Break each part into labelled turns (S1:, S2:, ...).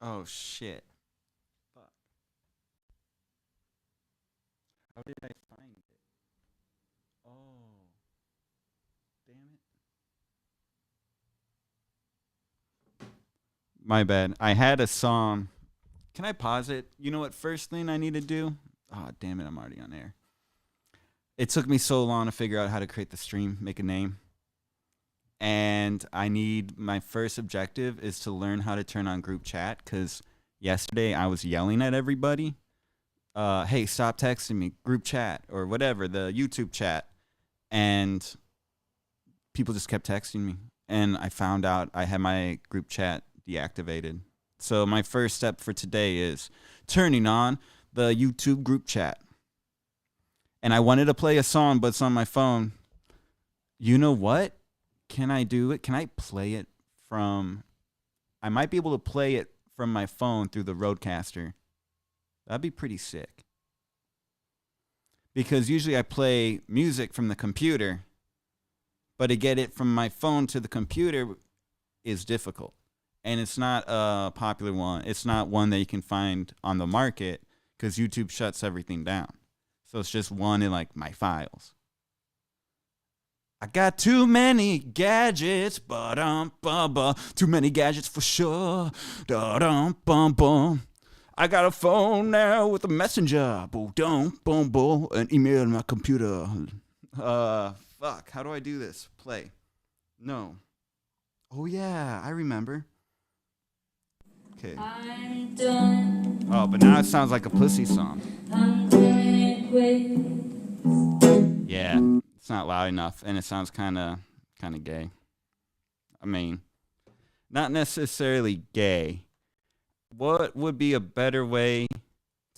S1: Oh shit. Fuck. How did I find it? Oh, damn it. My bad. I had a song. Can I pause it? You know what? First thing I need to do. Oh, damn it. I'm already on air. It took me so long to figure out how to create the stream, make a name. And I need my first objective is to learn how to turn on group chat because yesterday I was yelling at everybody. Hey, stop texting me, group chat or whatever, the YouTube chat. And people just kept texting me. And I found out I had my group chat deactivated. So my first step for today is turning on the YouTube group chat. And I wanted to play a song, but it's on my phone. You know what? Can I do it? Can I play it from... I might be able to play it from my phone through the Roadcaster. That'd be pretty sick. Because usually I play music from the computer, but to get it from my phone to the computer is difficult. And it's not a popular one. It's not one that you can find on the market because YouTube shuts everything down. So it's just one in like my files. I got too many gadgets, too many gadgets for sure. I got a phone now with a messenger, an email in my computer. Fuck, how do I do this? Play. No. Oh yeah, I remember. Okay. Oh, but now it sounds like a pussy song. Yeah, it's not loud enough, and it sounds kind of gay. I mean, not necessarily gay. What would be a better way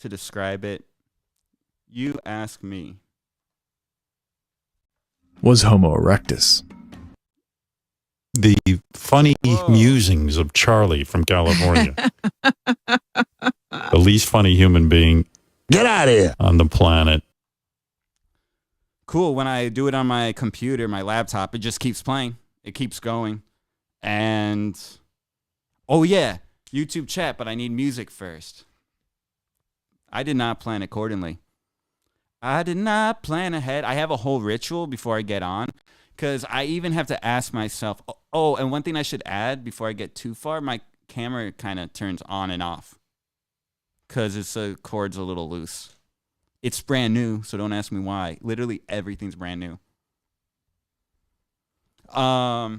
S1: to describe it? You ask me.
S2: Was Homo erectus.
S3: The funny
S1: Whoa.
S3: musings of Charlie from California. The least funny human being
S4: Get out of here.
S3: on the planet.
S1: Cool. When I do it on my computer, my laptop, it just keeps playing. It keeps going. And, oh yeah, YouTube chat, but I need music first. I did not plan accordingly. I did not plan ahead. I have a whole ritual before I get on. Because I even have to ask myself, oh, and one thing I should add before I get too far, my camera kind of turns on and off. Because the cord's a little loose. It's brand new, so don't ask me why. Literally everything's brand new. So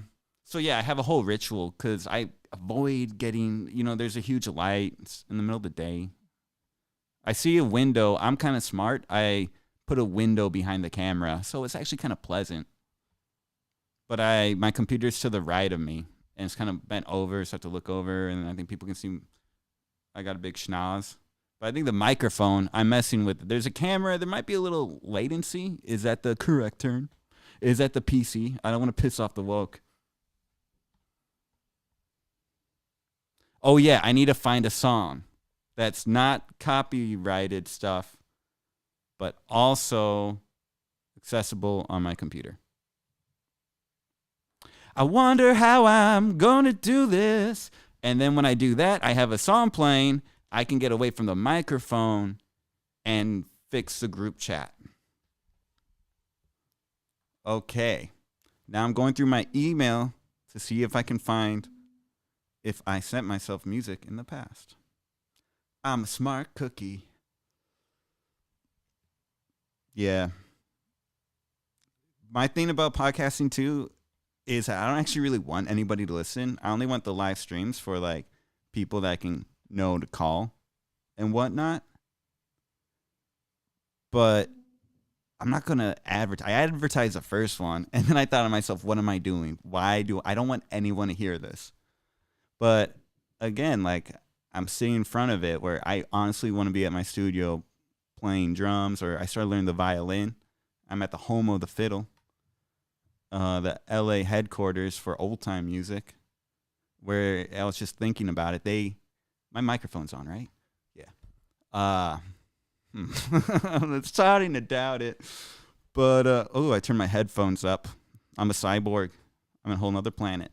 S1: yeah, I have a whole ritual because I avoid getting, there's a huge light. It's in the middle of the day. I see a window. I'm kind of smart. I put a window behind the camera, so it's actually kind of pleasant. But my computer's to the right of me, and it's kind of bent over, so I have to look over, and I think people can see I got a big schnoz. But I think the microphone, I'm messing with. There's a camera. There might be a little latency. Is that the correct term? Is that the PC? I don't want to piss off the woke. Oh, yeah, I need to find a song that's not copyrighted stuff, but also accessible on my computer. I wonder how I'm going to do this. And then when I do that, I have a song playing. I can get away from the microphone and fix the group chat. Okay. Now I'm going through my email to see if I can find if I sent myself music in the past. I'm a smart cookie. Yeah. My thing about podcasting too is I don't actually really want anybody to listen. I only want the live streams for like people that I can know to call and whatnot. But I'm not going to advertise. I advertised the first one, and then I thought to myself, what am I doing? I don't want anyone to hear this. But again, like I'm sitting in front of it where I honestly want to be at my studio playing drums, or I started learning the violin. I'm at the home of the fiddle. The LA headquarters for old time music, where I was just thinking about it. My microphone's on, right? Yeah. It's starting to doubt it. But, I turned my headphones up. I'm a cyborg. I'm on a whole nother planet.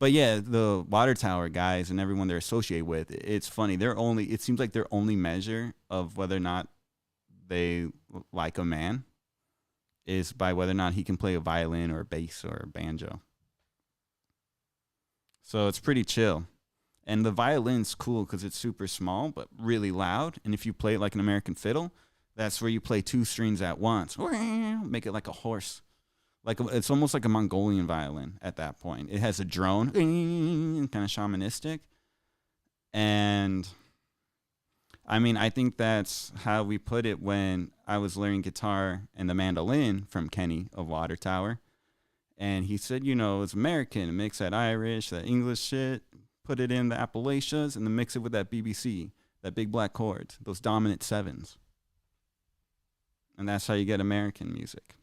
S1: But yeah, the water tower guys and everyone they're associated with, it's funny. It seems like their only measure of whether or not they like a man is by whether or not he can play a violin or a bass or a banjo. So it's pretty chill. And the violin's cool because it's super small but really loud. And if you play it like an American fiddle, that's where you play 2 strings at once. Make it like a horse. It's almost like a Mongolian violin at that point. It has a drone, kind of shamanistic. And I mean, I think that's how we put it when I was learning guitar and the mandolin from Kenny of Water Tower. And he said, it's American. Mix that Irish, that English shit, put it in the Appalachians, and then mix it with that BBC, that big black chords, those dominant 7s. And that's how you get American music.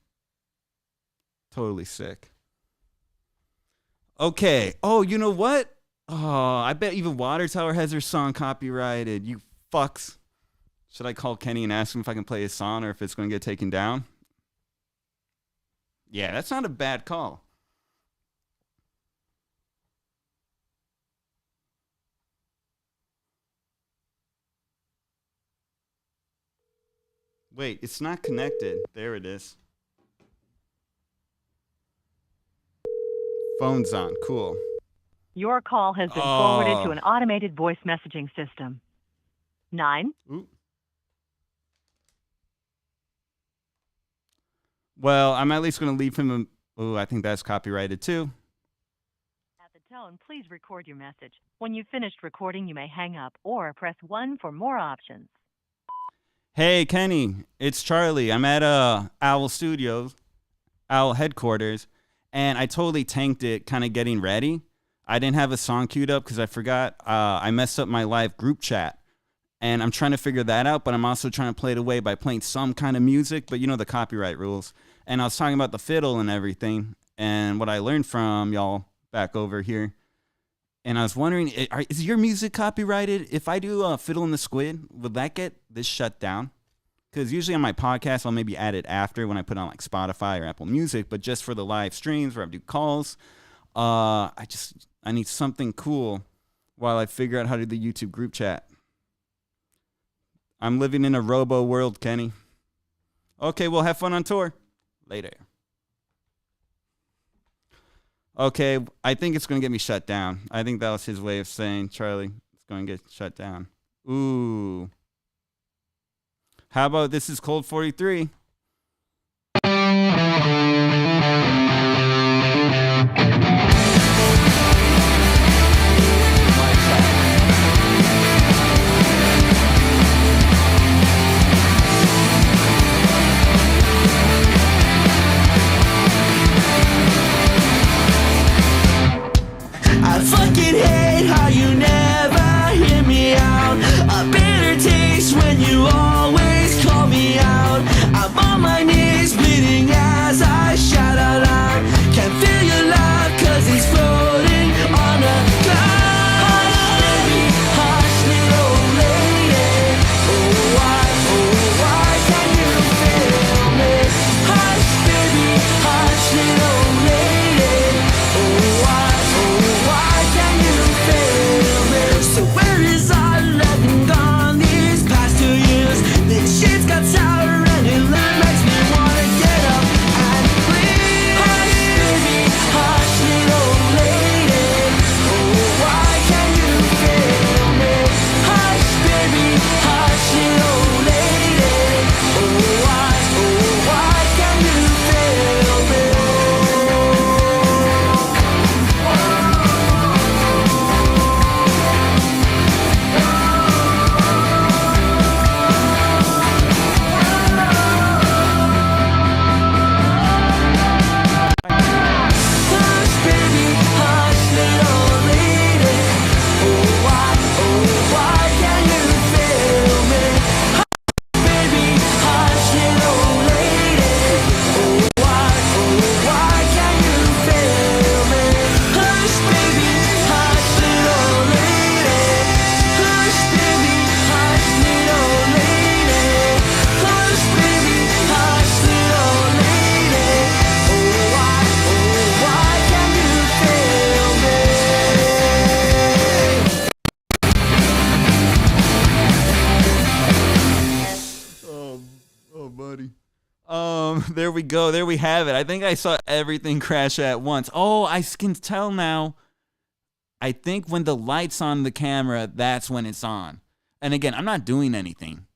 S1: Totally sick. Okay. Oh, you know what? Oh, I bet even Water Tower has their song copyrighted. You fucks. Should I call Kenny and ask him if I can play his song or if it's going to get taken down? Yeah, that's not a bad call. Wait, it's not connected. There it is. Phone's on. Cool.
S4: Your call has been forwarded to an automated voice messaging system. 9.
S1: Ooh. Well, I'm at least going to leave him. I think that's copyrighted too.
S4: At the tone, please record your message. When you've finished recording, you may hang up or press 1 for more options.
S1: Hey, Kenny, it's Charlie. I'm at Owl Studios, Owl headquarters, and I totally tanked it kind of getting ready. I didn't have a song queued up because I forgot. I messed up my live group chat, and I'm trying to figure that out, but I'm also trying to play it away by playing some kind of music, but the copyright rules. And I was talking about the fiddle and everything, and what I learned from y'all back over here. And I was wondering, is your music copyrighted? If I do Fiddle in the Squid, will that get this shut down? Because usually on my podcast, I'll maybe add it after when I put on like Spotify or Apple Music. But just for the live streams where I do calls, I need something cool while I figure out how to do the YouTube group chat. I'm living in a robo world, Kenny. Okay, well, have fun on tour. Later. Okay, I think it's going to get me shut down. I think that was his way of saying, Charlie, it's going to get shut down. Ooh. How about this is Cold 43?
S5: I fucking hate how you never hear me out. A bitter taste when you always call me out. I'm
S1: there we go. There we have it. I think I saw everything crash at once. Oh, I can tell now. I think when the light's on the camera, that's when it's on. And again, I'm not doing anything.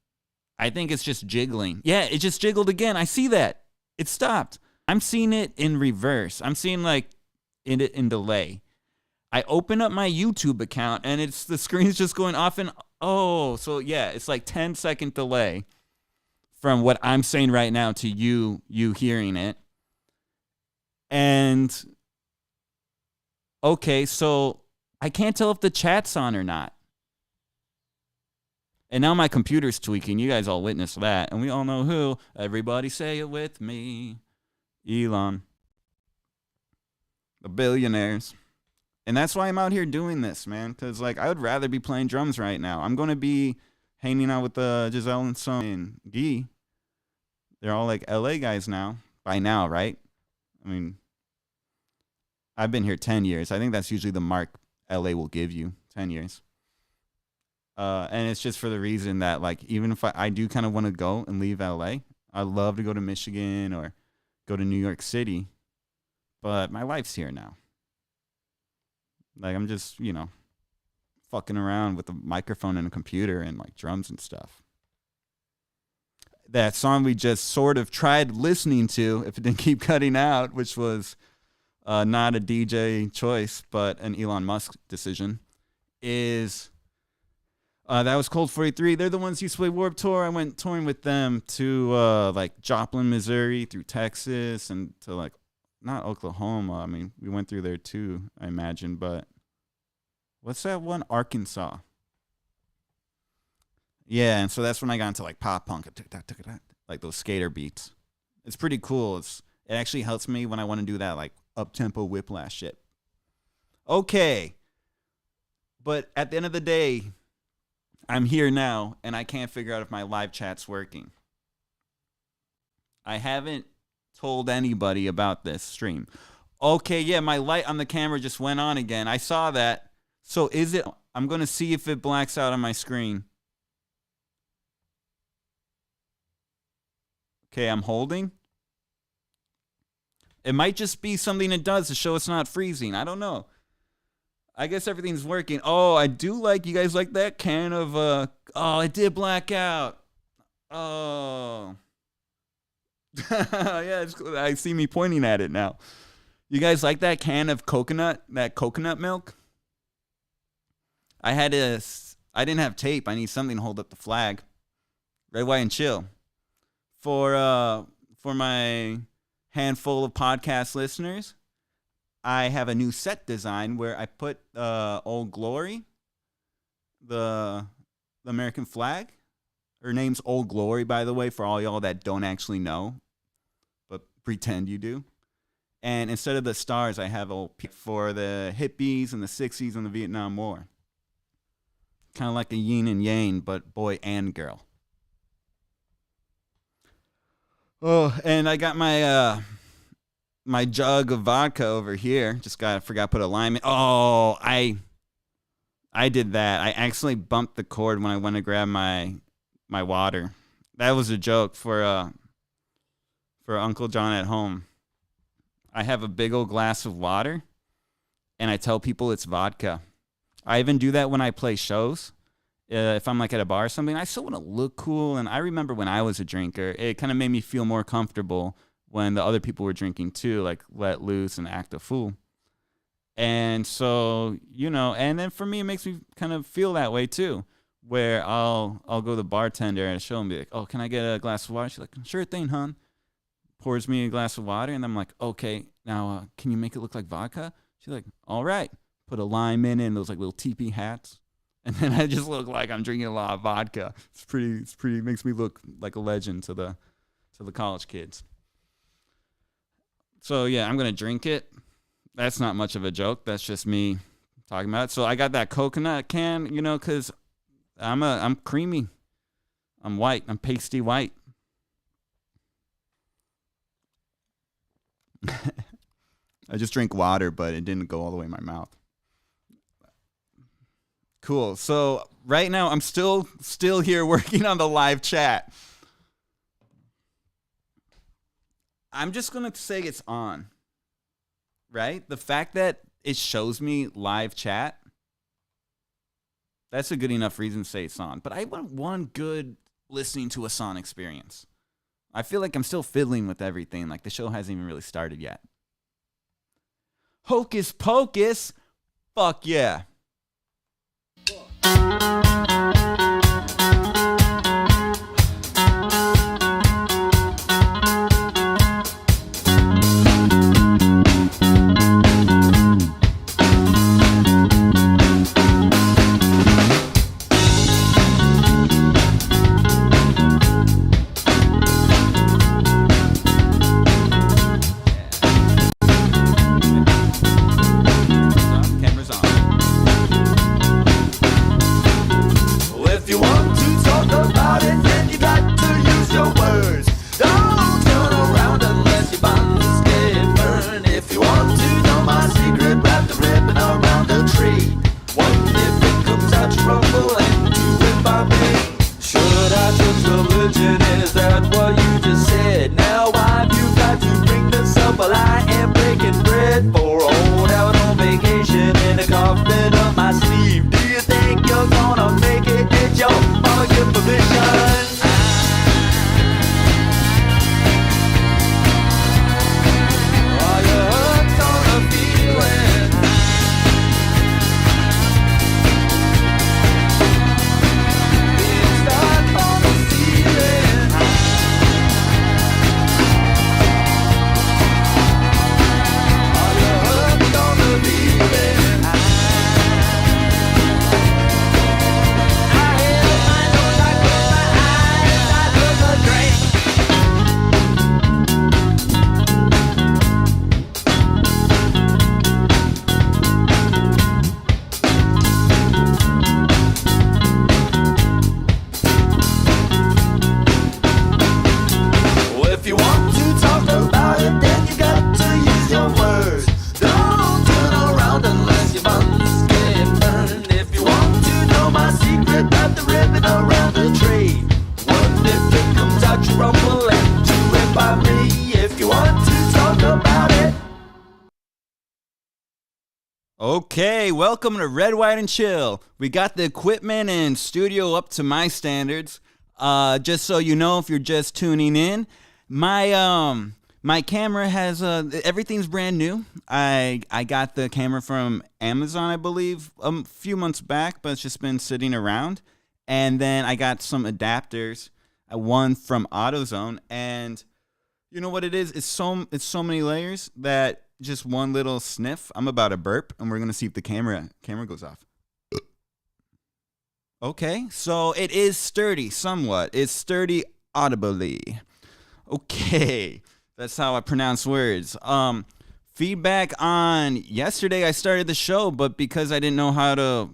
S1: I think it's just jiggling. Yeah, it just jiggled again. I see that. It stopped. I'm seeing it in reverse. I'm seeing like in delay. I open up my YouTube account and the screen's just going off and so yeah, it's like 10-second delay from what I'm saying right now to you hearing it. And okay, so I can't tell if the chat's on or not. And now my computer's tweaking. You guys all witnessed that. And we all know who. Everybody say it with me. Elon. The billionaires. And that's why I'm out here doing this, man. Because, like, I would rather be playing drums right now. I'm going to be hanging out with Giselle and Son and Guy. They're all, like, LA guys now. By now, right? I mean, I've been here 10 years. I think that's usually the mark LA will give you. 10 years. And it's just for the reason that, like, even if I do kind of want to go and leave LA, I'd love to go to Michigan or go to New York City. But my life's here now. Like, I'm just, fucking around with a microphone and a computer and, like, drums and stuff. That song we just sort of tried listening to, if it didn't keep cutting out, which was not a DJ choice, but an Elon Musk decision, is... that was Cold 43. They're the ones who used to play Warped Tour. I went touring with them to like Joplin, Missouri, through Texas, and to like not Oklahoma. I mean, we went through there too, I imagine. But what's that one? Arkansas. Yeah, and so that's when I got into like pop punk, like those skater beats. It's pretty cool. It actually helps me when I want to do that like up tempo whiplash shit. Okay, but at the end of the day, I'm here now, and I can't figure out if my live chat's working. I haven't told anybody about this stream. Okay, yeah, my light on the camera just went on again. I saw that. So is it... I'm going to see if it blacks out on my screen. Okay, I'm holding. It might just be something it does to show it's not freezing. I don't know. I guess everything's working. Oh, I do like, you guys like that can of, it did black out. Oh. Yeah, I see me pointing at it now. You guys like that can of that coconut milk? I didn't have tape. I need something to hold up the flag. Red, white, and chill. For my handful of podcast listeners, I have a new set design where I put Old Glory, the American flag. Her name's Old Glory, by the way, for all y'all that don't actually know, but pretend you do. And instead of the stars, I have for the hippies and the 60s and the Vietnam War. Kind of like a yin and yang, but boy and girl. Oh, and I got my... my jug of vodka over here. Forgot to put a lime in. Oh, I did that. I accidentally bumped the cord when I went to grab my water. That was a joke for Uncle John at home. I have a big old glass of water, and I tell people it's vodka. I even do that when I play shows. If I'm like at a bar or something, I still want to look cool. And I remember when I was a drinker, it kind of made me feel more comfortable when the other people were drinking too, like let loose and act a fool. And so, and then for me, it makes me kind of feel that way too, where I'll go to the bartender at a show and be like, oh, can I get a glass of water? She's like, sure thing, hon. Pours me a glass of water, and I'm like, okay, now can you make it look like vodka? She's like, all right. Put a lime in it and those like little teepee hats. And then I just look like I'm drinking a lot of vodka. It's pretty, makes me look like a legend to the college kids. So yeah, I'm gonna drink it. That's not much of a joke. That's just me talking about it. So I got that coconut can, because I'm creamy. I'm white. I'm pasty white. I just drink water, but it didn't go all the way in my mouth. Cool. So right now I'm still here working on the live chat. I'm just going to say it's on, right? The fact that it shows me live chat, that's a good enough reason to say it's on. But I want one good listening to a song experience. I feel like I'm still fiddling with everything. Like the show hasn't even really started yet. Hocus Pocus. Fuck yeah. Cameras on.
S5: If you want to talk about it, then you got to use your words. Don't turn around unless your buns get burned. If you want to know my secret, wrap the ribbon around the tree. What if it comes out to rumble and do it by me? Should I trust religion? Is that what you just said? Now why've you got to bring this up while I am breaking bread for old out on vacation in a coffin up my sleeve? Do you think you're gonna make it? Did your mama give permission? Are you hooked on the feeling? Being stuck on the ceiling. Are you hooked on the feeling? I held my nose, I closed my eyes, I took a drink. Well, if you want to talk about it, then you got to use your words. Don't turn around unless your buns get burned. If you want to know my secret, wrap the ribbon around the tree. What if it comes out you rumble and do it by me? If you want to talk about it.
S1: Okay, welcome to Red, White, and Chill. We got the equipment and studio up to my standards. Just so you know, if you're just tuning in, my camera has everything's brand new. I got the camera from Amazon, I believe, a few months back, but it's just been sitting around. And then I got some adapters, one from AutoZone, and you know what it is? It's so many layers that just one little sniff, I'm about to burp, and we're gonna see if the camera goes off. Okay, so it is sturdy somewhat. It's sturdy audibly. Okay, that's how I pronounce words. Feedback on yesterday I started the show, but because I didn't know how the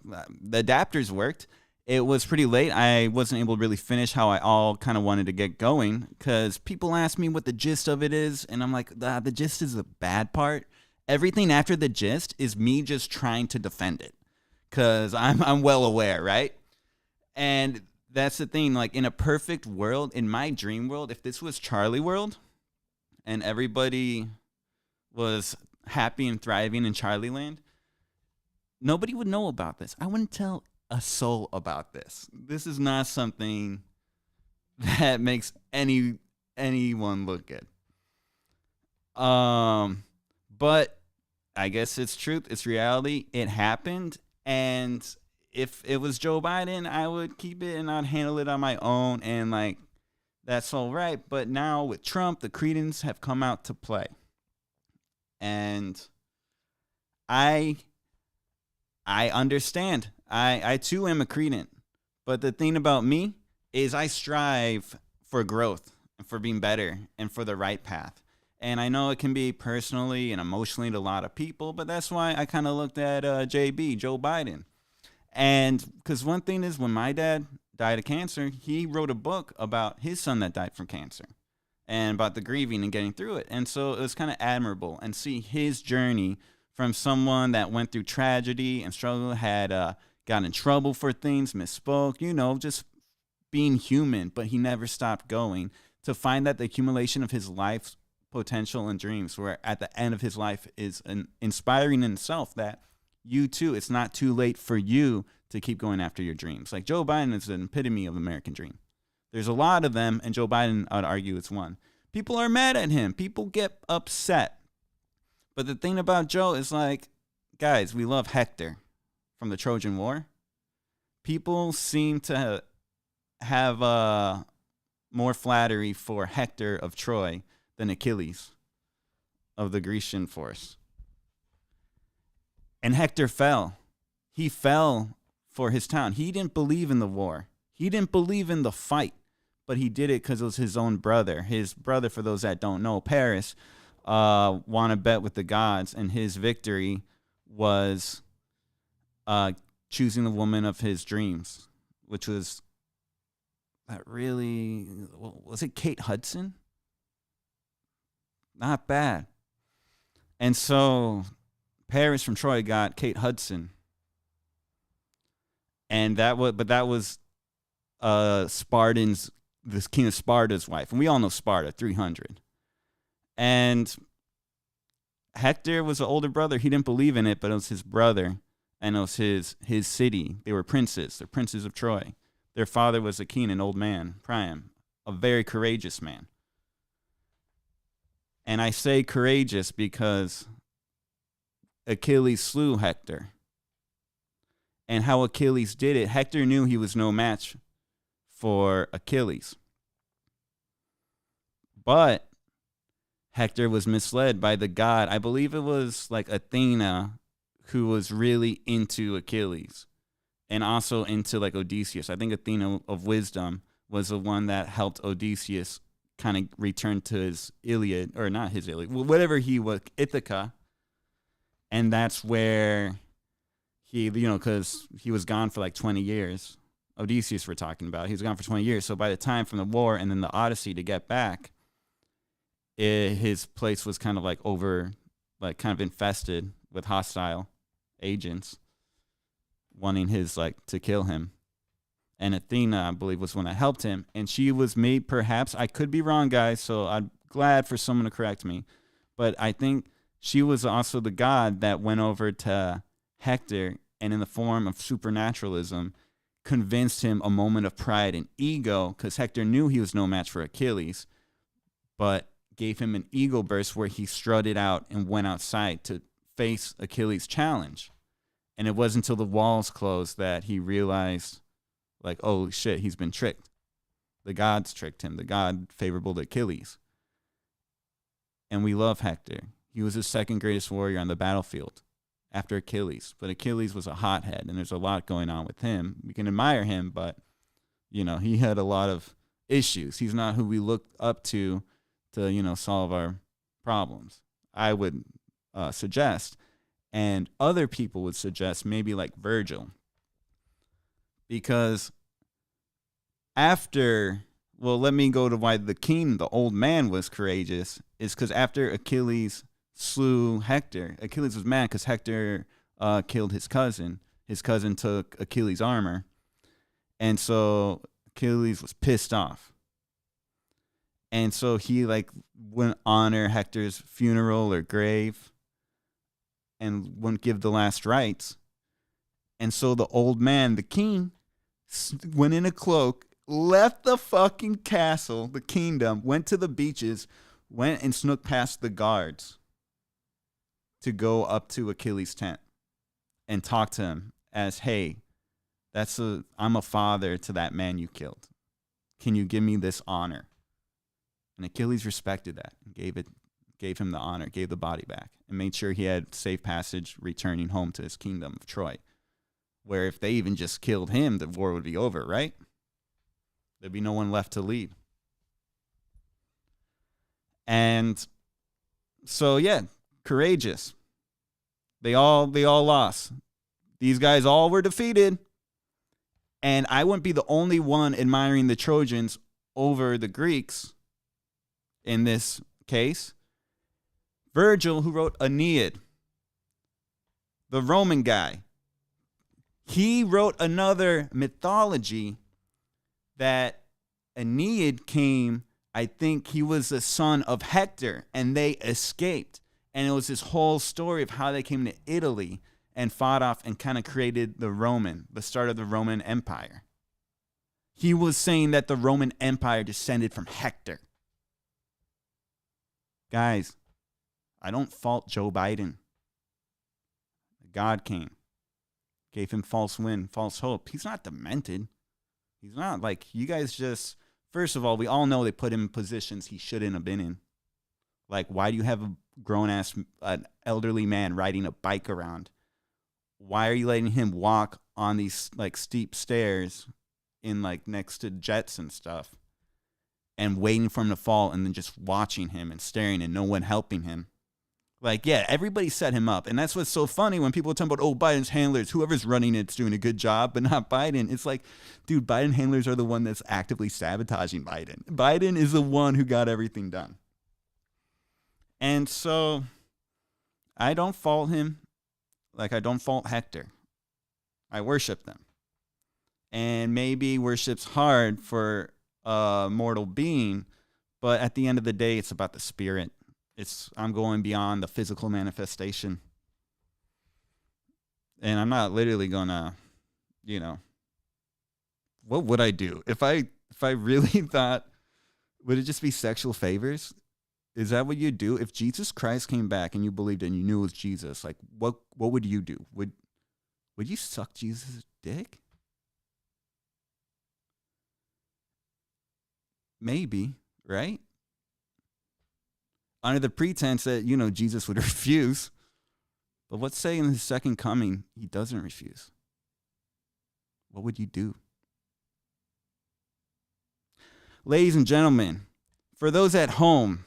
S1: adapters worked, it was pretty late. I wasn't able to really finish how I all kind of wanted to get going because people ask me what the gist of it is, and I'm like, the gist is the bad part. Everything after the gist is me just trying to defend it because I'm well aware, right? And that's the thing. Like in a perfect world, in my dream world, if this was Charlie World and everybody was happy and thriving in Charlie Land, nobody would know about this. I wouldn't tell a soul about this. This is not something that makes anyone look good. But I guess it's truth. It's reality. It happened. And if it was Joe Biden, I would keep it and I'd handle it on my own. And like, that's all right. But now with Trump, the Cretans have come out to play. And I understand. I too am a Cretan. But the thing about me is I strive for growth and for being better and for the right path. And I know it can be personally and emotionally to a lot of people, but that's why I kind of looked at JB, Joe Biden. And because one thing is when my dad died of cancer, he wrote a book about his son that died from cancer and about the grieving and getting through it. And so it was kind of admirable and see his journey from someone that went through tragedy and struggle, had got in trouble for things, misspoke, you know, just being human, but he never stopped going, to find that the accumulation of his life potential and dreams, where at the end of his life is inspiring in itself that you too, it's not too late for you to keep going after your dreams. Like Joe Biden is an epitome of the American dream. There's a lot of them, and Joe Biden, I would argue, is one. People are mad at him. People get upset. But the thing about Joe is like, guys, we love Hector from the Trojan War. People seem to have more flattery for Hector of Troy than Achilles of the Grecian force. And Hector fell. He fell for his town. He didn't believe in the war. He didn't believe in the fight, but he did it because it was his own brother. His brother, for those that don't know, Paris, won a bet with the gods, and his victory was choosing the woman of his dreams, which was was it Kate Hudson? Not bad. And so Paris from Troy got Kate Hudson. And that was Spartan's, the king of Sparta's wife. And we all know Sparta, 300. And Hector was an older brother. He didn't believe in it, but it was his brother. And it was his city. They were princes. They're princes of Troy. Their father was a king, an old man, Priam, a very courageous man. And I say courageous because Achilles slew Hector. And how Achilles did it, Hector knew he was no match for Achilles. But Hector was misled by the god. I believe it was like Athena who was really into Achilles and also into like Odysseus. I think Athena of wisdom was the one that helped Odysseus kind of return to his Iliad, or not his Iliad, whatever he was, Ithaca. And that's where he, because he was gone for like 20 years. Odysseus we're talking about. He was gone for 20 years. So by the time from the war and then the Odyssey to get back, his place was kind of like kind of infested with hostile agents wanting to kill him. And Athena, I believe, was one that helped him. And she was made, perhaps, I could be wrong, guys, so I'm glad for someone to correct me. But I think she was also the god that went over to Hector and in the form of supernaturalism convinced him a moment of pride and ego, because Hector knew he was no match for Achilles, but gave him an ego burst where he strutted out and went outside to face Achilles' challenge. And it wasn't until the walls closed that he realized, like, oh shit, he's been tricked. The gods tricked him, the god favorable to Achilles. And we love Hector. He was the second greatest warrior on the battlefield after Achilles. But Achilles was a hothead, and there's a lot going on with him. We can admire him, but, he had a lot of issues. He's not who we look up to, solve our problems. I would suggest, and other people would suggest, maybe like Virgil. Because let me go to why the king, the old man, was courageous, is because after Achilles slew Hector, Achilles was mad because Hector killed his cousin. His cousin took Achilles' armor. And so Achilles was pissed off. And so he wouldn't honor Hector's funeral or grave and wouldn't give the last rites. And so the old man, the king, went in a cloak, left the fucking castle, the kingdom, went to the beaches, went and snuck past the guards to go up to Achilles' tent and talk to him as, hey, I'm a father to that man you killed. Can you give me this honor? And Achilles respected that and gave him the honor, gave the body back, and made sure he had safe passage returning home to his kingdom of Troy. Where if they even just killed him, the war would be over, right? There'd be no one left to lead. And so, yeah, courageous. They all lost. These guys all were defeated. And I wouldn't be the only one admiring the Trojans over the Greeks in this case. Virgil, who wrote Aeneid, the Roman guy, he wrote another mythology that Aeneid came I think he was the son of Hector, and they escaped. And it was this whole story of how they came to Italy and fought off and kind of created the start of the Roman Empire. He was saying that the Roman Empire descended from Hector. Guys, I don't fault Joe Biden. God came, gave him false hope. He's not demented. He's not like, you guys just, first of all, we all know they put him in positions he shouldn't have been in. Like, why do you have a grown-ass, an elderly man riding a bike around? Why are you letting him walk on these, like, steep stairs in, like, next to jets and stuff and waiting for him to fall and then just watching him and staring and no one helping him? Like, yeah, everybody set him up. And that's what's so funny when people talk about, oh, Biden's handlers, whoever's running it's doing a good job, but not Biden. It's like, dude, Biden handlers are the one that's actively sabotaging Biden. Biden is the one who got everything done. And so I don't fault him like I don't fault Hector. I worship them. And maybe worship's hard for a mortal being, but at the end of the day, it's about the spirit. I'm going beyond the physical manifestation. And I'm not literally gonna, what would I do? If I really thought, would it just be sexual favors? Is that what you do? If Jesus Christ came back and you believed it and you knew it was Jesus, like what would you do? Would you suck Jesus' dick? Maybe, right? Under the pretense that, Jesus would refuse. But let's say in his second coming, he doesn't refuse. What would you do? Ladies and gentlemen, for those at home,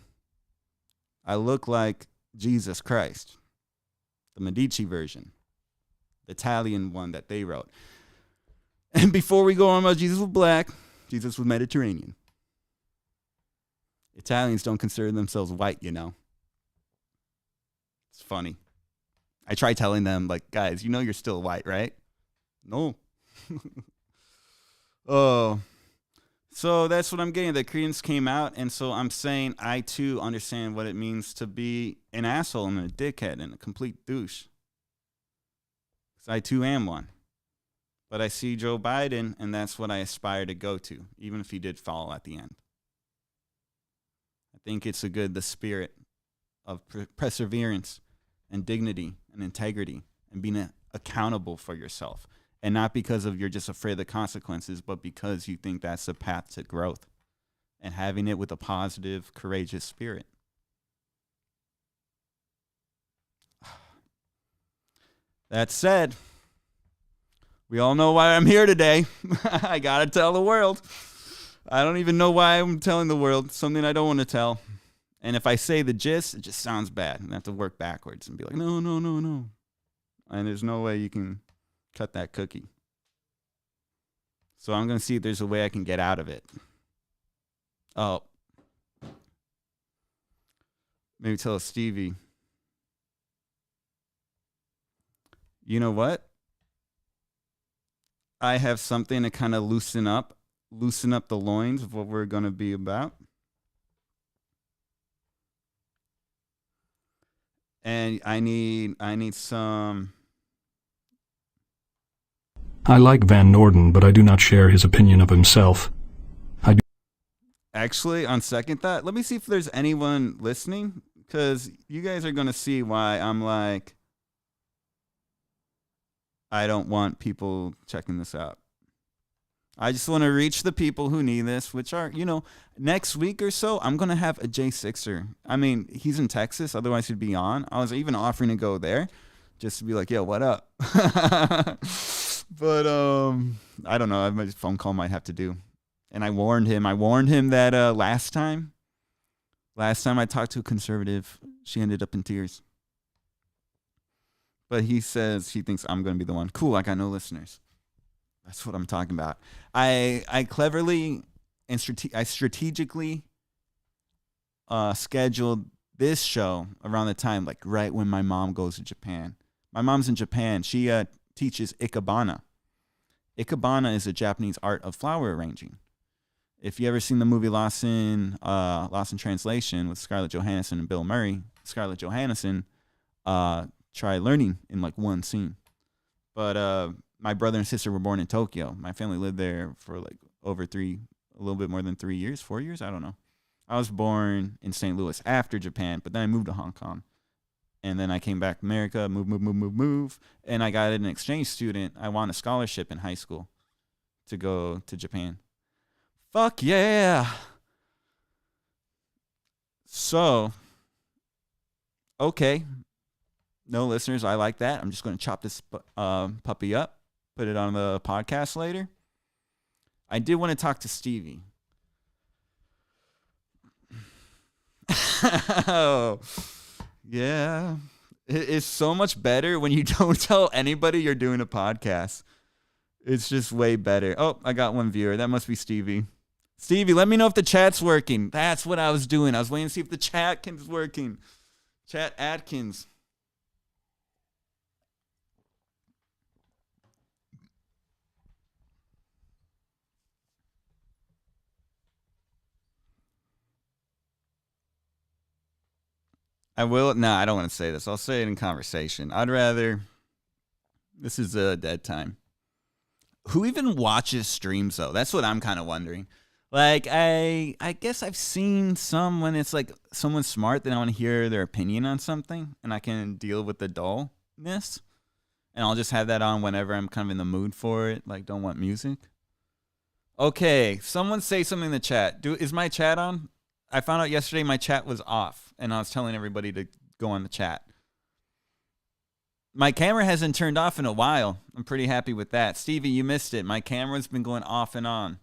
S1: I look like Jesus Christ, the Medici version, the Italian one that they wrote. And before we go on about Jesus was black, Jesus was Mediterranean. Italians don't consider themselves white, It's funny. I try telling them, like, guys, you're still white, right? No. Oh. So that's what I'm getting. The Koreans came out, and so I'm saying I, too, understand what it means to be an asshole and a dickhead and a complete douche. Because I, too, am one. But I see Joe Biden, and that's what I aspire to go to, even if he did fall at the end. I think it's the spirit of perseverance and dignity and integrity and being accountable for yourself. And not because of you're just afraid of the consequences, but because you think that's the path to growth and having it with a positive, courageous spirit. That said, we all know why I'm here today. I got to tell the world. I don't even know why I'm telling the world something I don't want to tell. And if I say the gist, it just sounds bad. And I have to work backwards and be like, no. And there's no way you can cut that cookie. So I'm going to see if there's a way I can get out of it. Oh. Maybe tell Stevie. You know what? I have something to kind of loosen up the loins of what we're going to be about. And I need some.
S2: I like Van Norden, but I do not share his opinion of himself.
S1: Actually, on second thought, let me see if there's anyone listening, because you guys are going to see why I'm like, I don't want people checking this out. I just want to reach the people who need this, which are, next week or so, I'm going to have a J6er. I mean, he's in Texas, otherwise he'd be on. I was even offering to go there just to be like, yo, what up? But I don't know. My phone call might have to do. And I warned him that last time I talked to a conservative, she ended up in tears. But he says he thinks I'm going to be the one. Cool, I got no listeners. That's what I'm talking about. I cleverly and strategically scheduled this show around the time, like right when my mom goes to Japan. My mom's in Japan. She teaches ikebana. Ikebana is a Japanese art of flower arranging. If you ever seen the movie Lost in Translation with Scarlett Johansson and Bill Murray, Scarlett Johansson tried learning in like one scene. But my brother and sister were born in Tokyo. My family lived there for like a little bit more than 3 years, 4 years. I don't know. I was born in St. Louis after Japan, but then I moved to Hong Kong. And then I came back to America, move. And I got an exchange student. I won a scholarship in high school to go to Japan. Fuck yeah. So, okay. No listeners, I like that. I'm just going to chop this puppy up, put it on the podcast later. I did want to talk to Stevie. Oh, yeah. It's so much better when you don't tell anybody you're doing a podcast. It's just way better. Oh, I got one viewer. That must be Stevie. Stevie, let me know if the chat's working. That's what I was doing. I was waiting to see if the chat is working. Chat Atkins. I will. No, I don't want to say this. I'll say it in conversation. I'd rather. This is a dead time. Who even watches streams though? That's what I'm kind of wondering. Like I guess I've seen some when it's like someone smart that I want to hear their opinion on something, and I can deal with the dullness, and I'll just have that on whenever I'm kind of in the mood for it. Like don't want music. Okay, someone say something in the chat. Is my chat on? I found out yesterday my chat was off, and I was telling everybody to go on the chat. My camera hasn't turned off in a while. I'm pretty happy with that. Stevie, you missed it. My camera's been going off and on.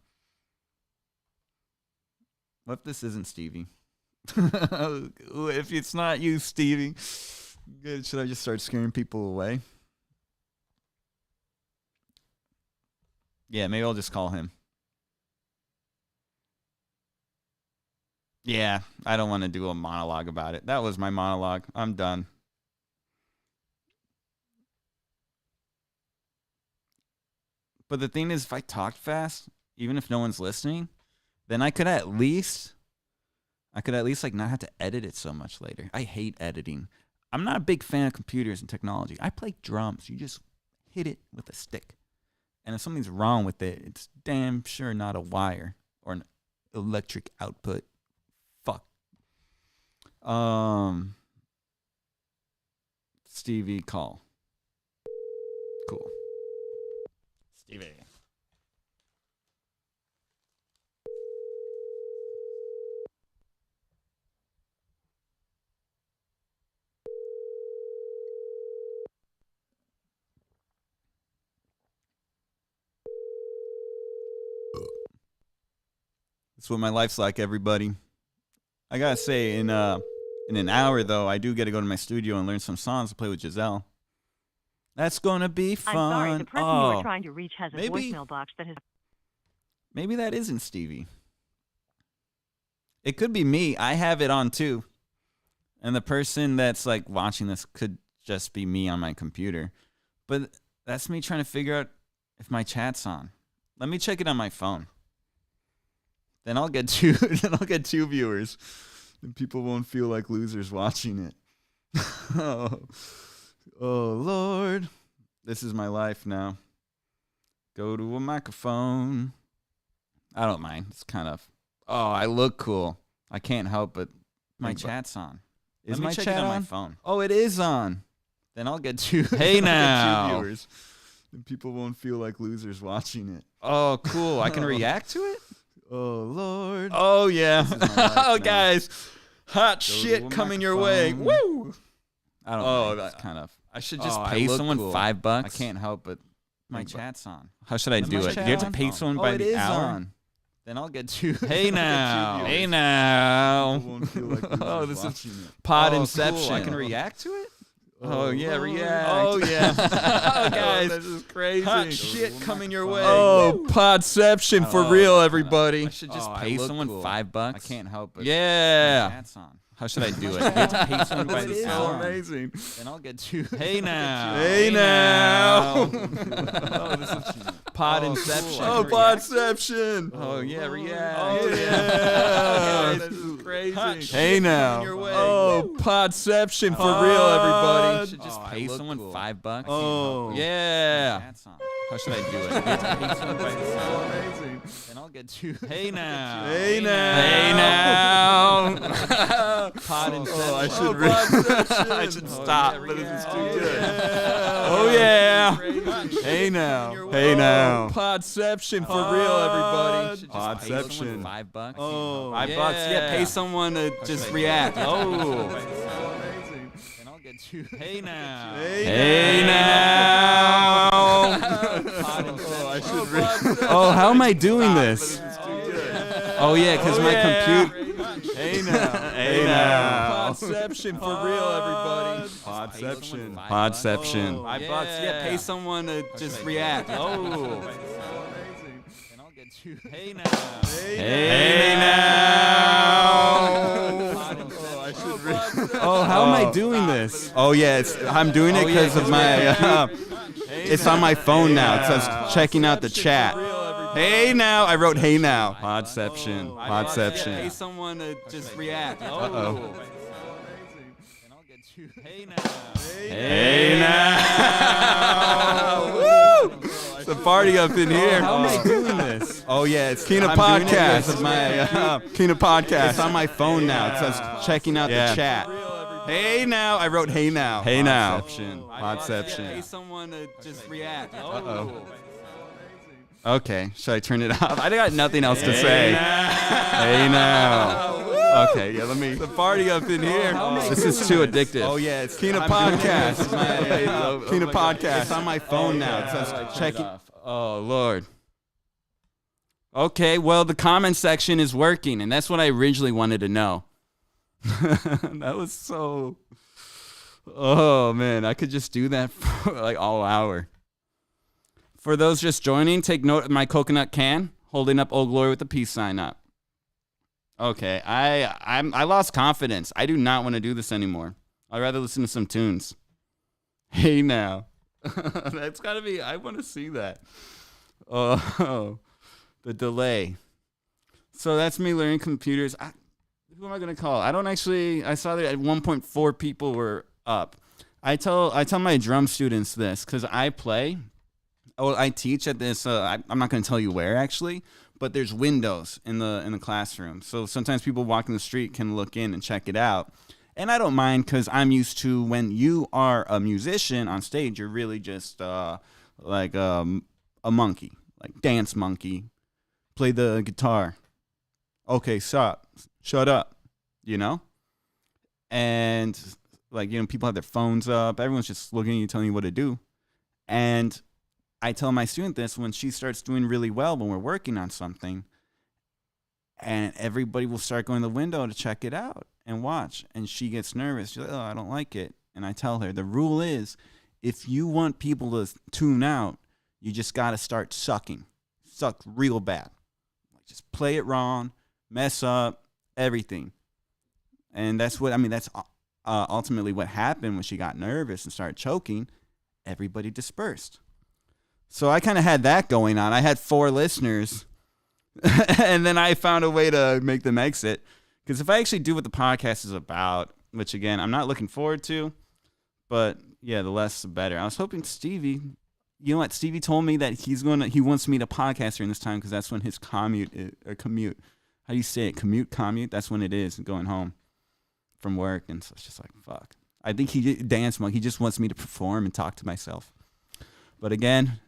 S1: What if this isn't Stevie? If it's not you, Stevie, should I just start scaring people away? Yeah, maybe I'll just call him. Yeah, I don't want to do a monologue about it. That was my monologue. I'm done. But the thing is, if I talked fast, even if no one's listening, then I could at least like not have to edit it so much later. I hate editing. I'm not a big fan of computers and technology. I play drums. You just hit it with a stick. And if something's wrong with it, it's damn sure not a wire or an electric output. Fuck. Stevie, call. Cool. Stevie. That's what my life's like, everybody. I gotta say, in an hour though, I do get to go to my studio and learn some songs to play with Giselle. That's gonna be fun.
S4: I'm sorry, the person you were trying to reach has a voicemail box that has...
S1: Maybe that isn't Stevie. It could be me. I have it on too. And the person that's like watching this could just be me on my computer. But that's me trying to figure out if my chat's on. Let me check it on my phone. Then I'll get two viewers. And people won't feel like losers watching it. Oh Lord. This is my life now. Go to a microphone. I don't mind. It's kind of... Oh, I look cool. I can't help but... My chat's on. Is my chat on my phone? Oh, it is on. Then I'll get two... Hey now. Two viewers. And people won't feel like losers watching it. Oh, cool. I can react to it? Oh, Lord. Oh, yeah. Oh, guys. Hot shit coming your way. Woo! I don't know. That's kind of... I should just pay someone cool. $5. I can't help but... My chat's on. How should I do it? Do you have to pay someone by the hour? On. Then I'll get two. Hey now. Hey now. Oh, this is pod inception. Cool. I can react to it? Oh, yeah, react. Oh, yeah. Oh, guys. This is crazy. Hot shit coming your way. Oh, podception for real, everybody. I should just pay someone $5. I can't help it. Yeah. My chat's on. How should I do it? You have to pay someone by the hour.
S6: amazing.
S1: Then I'll get you. Hey now.
S6: Hey now.
S1: Oh, this is pod inception.
S6: Oh, Podception.
S1: Oh yeah, react.
S6: Oh,
S1: yeah.
S6: yeah.
S1: This is crazy.
S6: Hey now.
S1: Your way.
S6: Oh, Podception for real, everybody.
S1: You should just pay someone $5.
S6: Oh.
S1: Yeah. How should I do it? You have to pay someone by the hour.
S6: Amazing.
S1: Then I'll get you. Hey now.
S6: Hey now.
S1: Hey now. Pod inception.
S6: Oh, I should, I should stop,
S1: yeah,
S6: but this is too
S1: react.
S6: good.
S1: Yeah.
S6: Oh, yeah.
S1: Crazy.
S6: Hey now.
S1: Your
S6: Hey
S1: way.
S6: now.
S1: Podception for real, everybody. You should just pay
S6: Podception.
S1: someone $5.
S6: Oh,
S1: Yeah.
S6: $5. Yeah, pay someone to just
S1: should I do
S6: react.
S1: it?
S6: Oh.
S1: Amazing. Then I'll get you. Hey now.
S6: Hey now.
S1: Oh, I should.
S6: Oh, how am I doing this? Oh yeah, because my computer.
S1: Hey now.
S6: Hey now.
S1: Podception for real, everybody.
S6: Podception. Podception. $5. Yeah, pay someone to just react. Oh.
S1: Then I'll get you. Hey now.
S6: Hey now. Oh, how am I doing this? Oh yeah, I'm doing it because of my. It's on my phone now. It says checking out the chat. Hey now. I wrote hey now. Podception. Podception. Pay someone to just react. Uh-oh.
S1: Then I'll get you. Hey now.
S6: Hey now. Woo! It's a party up in here. How am I doing this? Oh yeah, it's Kina Podcast. Of my Kina Podcast. It's on my phone now. It says checking out the chat. Hey now. I wrote hey now. Hey now. Podception. Pay someone to just react. Uh-oh. Okay, should I turn it off? I got nothing else to say. Hey now. Okay, yeah, let me. The party up in here. This is too addictive. Oh yeah, it's Kina Podcast. Kina Podcast. It's on my phone now. It says check it. Oh Lord. Okay, well the comment section is working, and that's what I originally wanted to know. That was so. Oh man, I could just do that for like all hour. For those just joining, take note of my coconut can holding up Old Glory with the peace sign up. Okay, I lost confidence. I do not want to do this anymore. I'd rather listen to some tunes. Hey now. That's gotta be, I want to see that. Oh, the delay. So that's me learning computers. Who am I gonna call? I saw that at 1.4 people were up. I tell my drum students this because I play. Oh, I teach at this. I'm not going to tell you where actually, but there's windows in the classroom. So sometimes people walking the street can look in and check it out, and I don't mind because I'm used to when you are a musician on stage, you're really just like a monkey, like dance monkey. Play the guitar. Okay, stop. Shut up. You know, and like people have their phones up. Everyone's just looking at you, telling you what to do, and I tell my student this when she starts doing really well when we're working on something, and everybody will start going to the window to check it out and watch, and she gets nervous. She's like, oh, I don't like it. And I tell her, the rule is, if you want people to tune out, you just got to start sucking. Suck real bad. Just play it wrong, mess up, everything. And that's ultimately what happened when she got nervous and started choking. Everybody dispersed. So I kind of had that going on. I had 4 listeners, and then I found a way to make them exit. Because if I actually do what the podcast is about, which, again, I'm not looking forward to, but, yeah, the less the better. I was hoping Stevie, you know what? Stevie told me that he wants me to podcast during this time because that's when his commute. How do you say it? Commute? That's when it is, going home from work. And so it's just like, fuck. I think he just wants me to perform and talk to myself. But, again,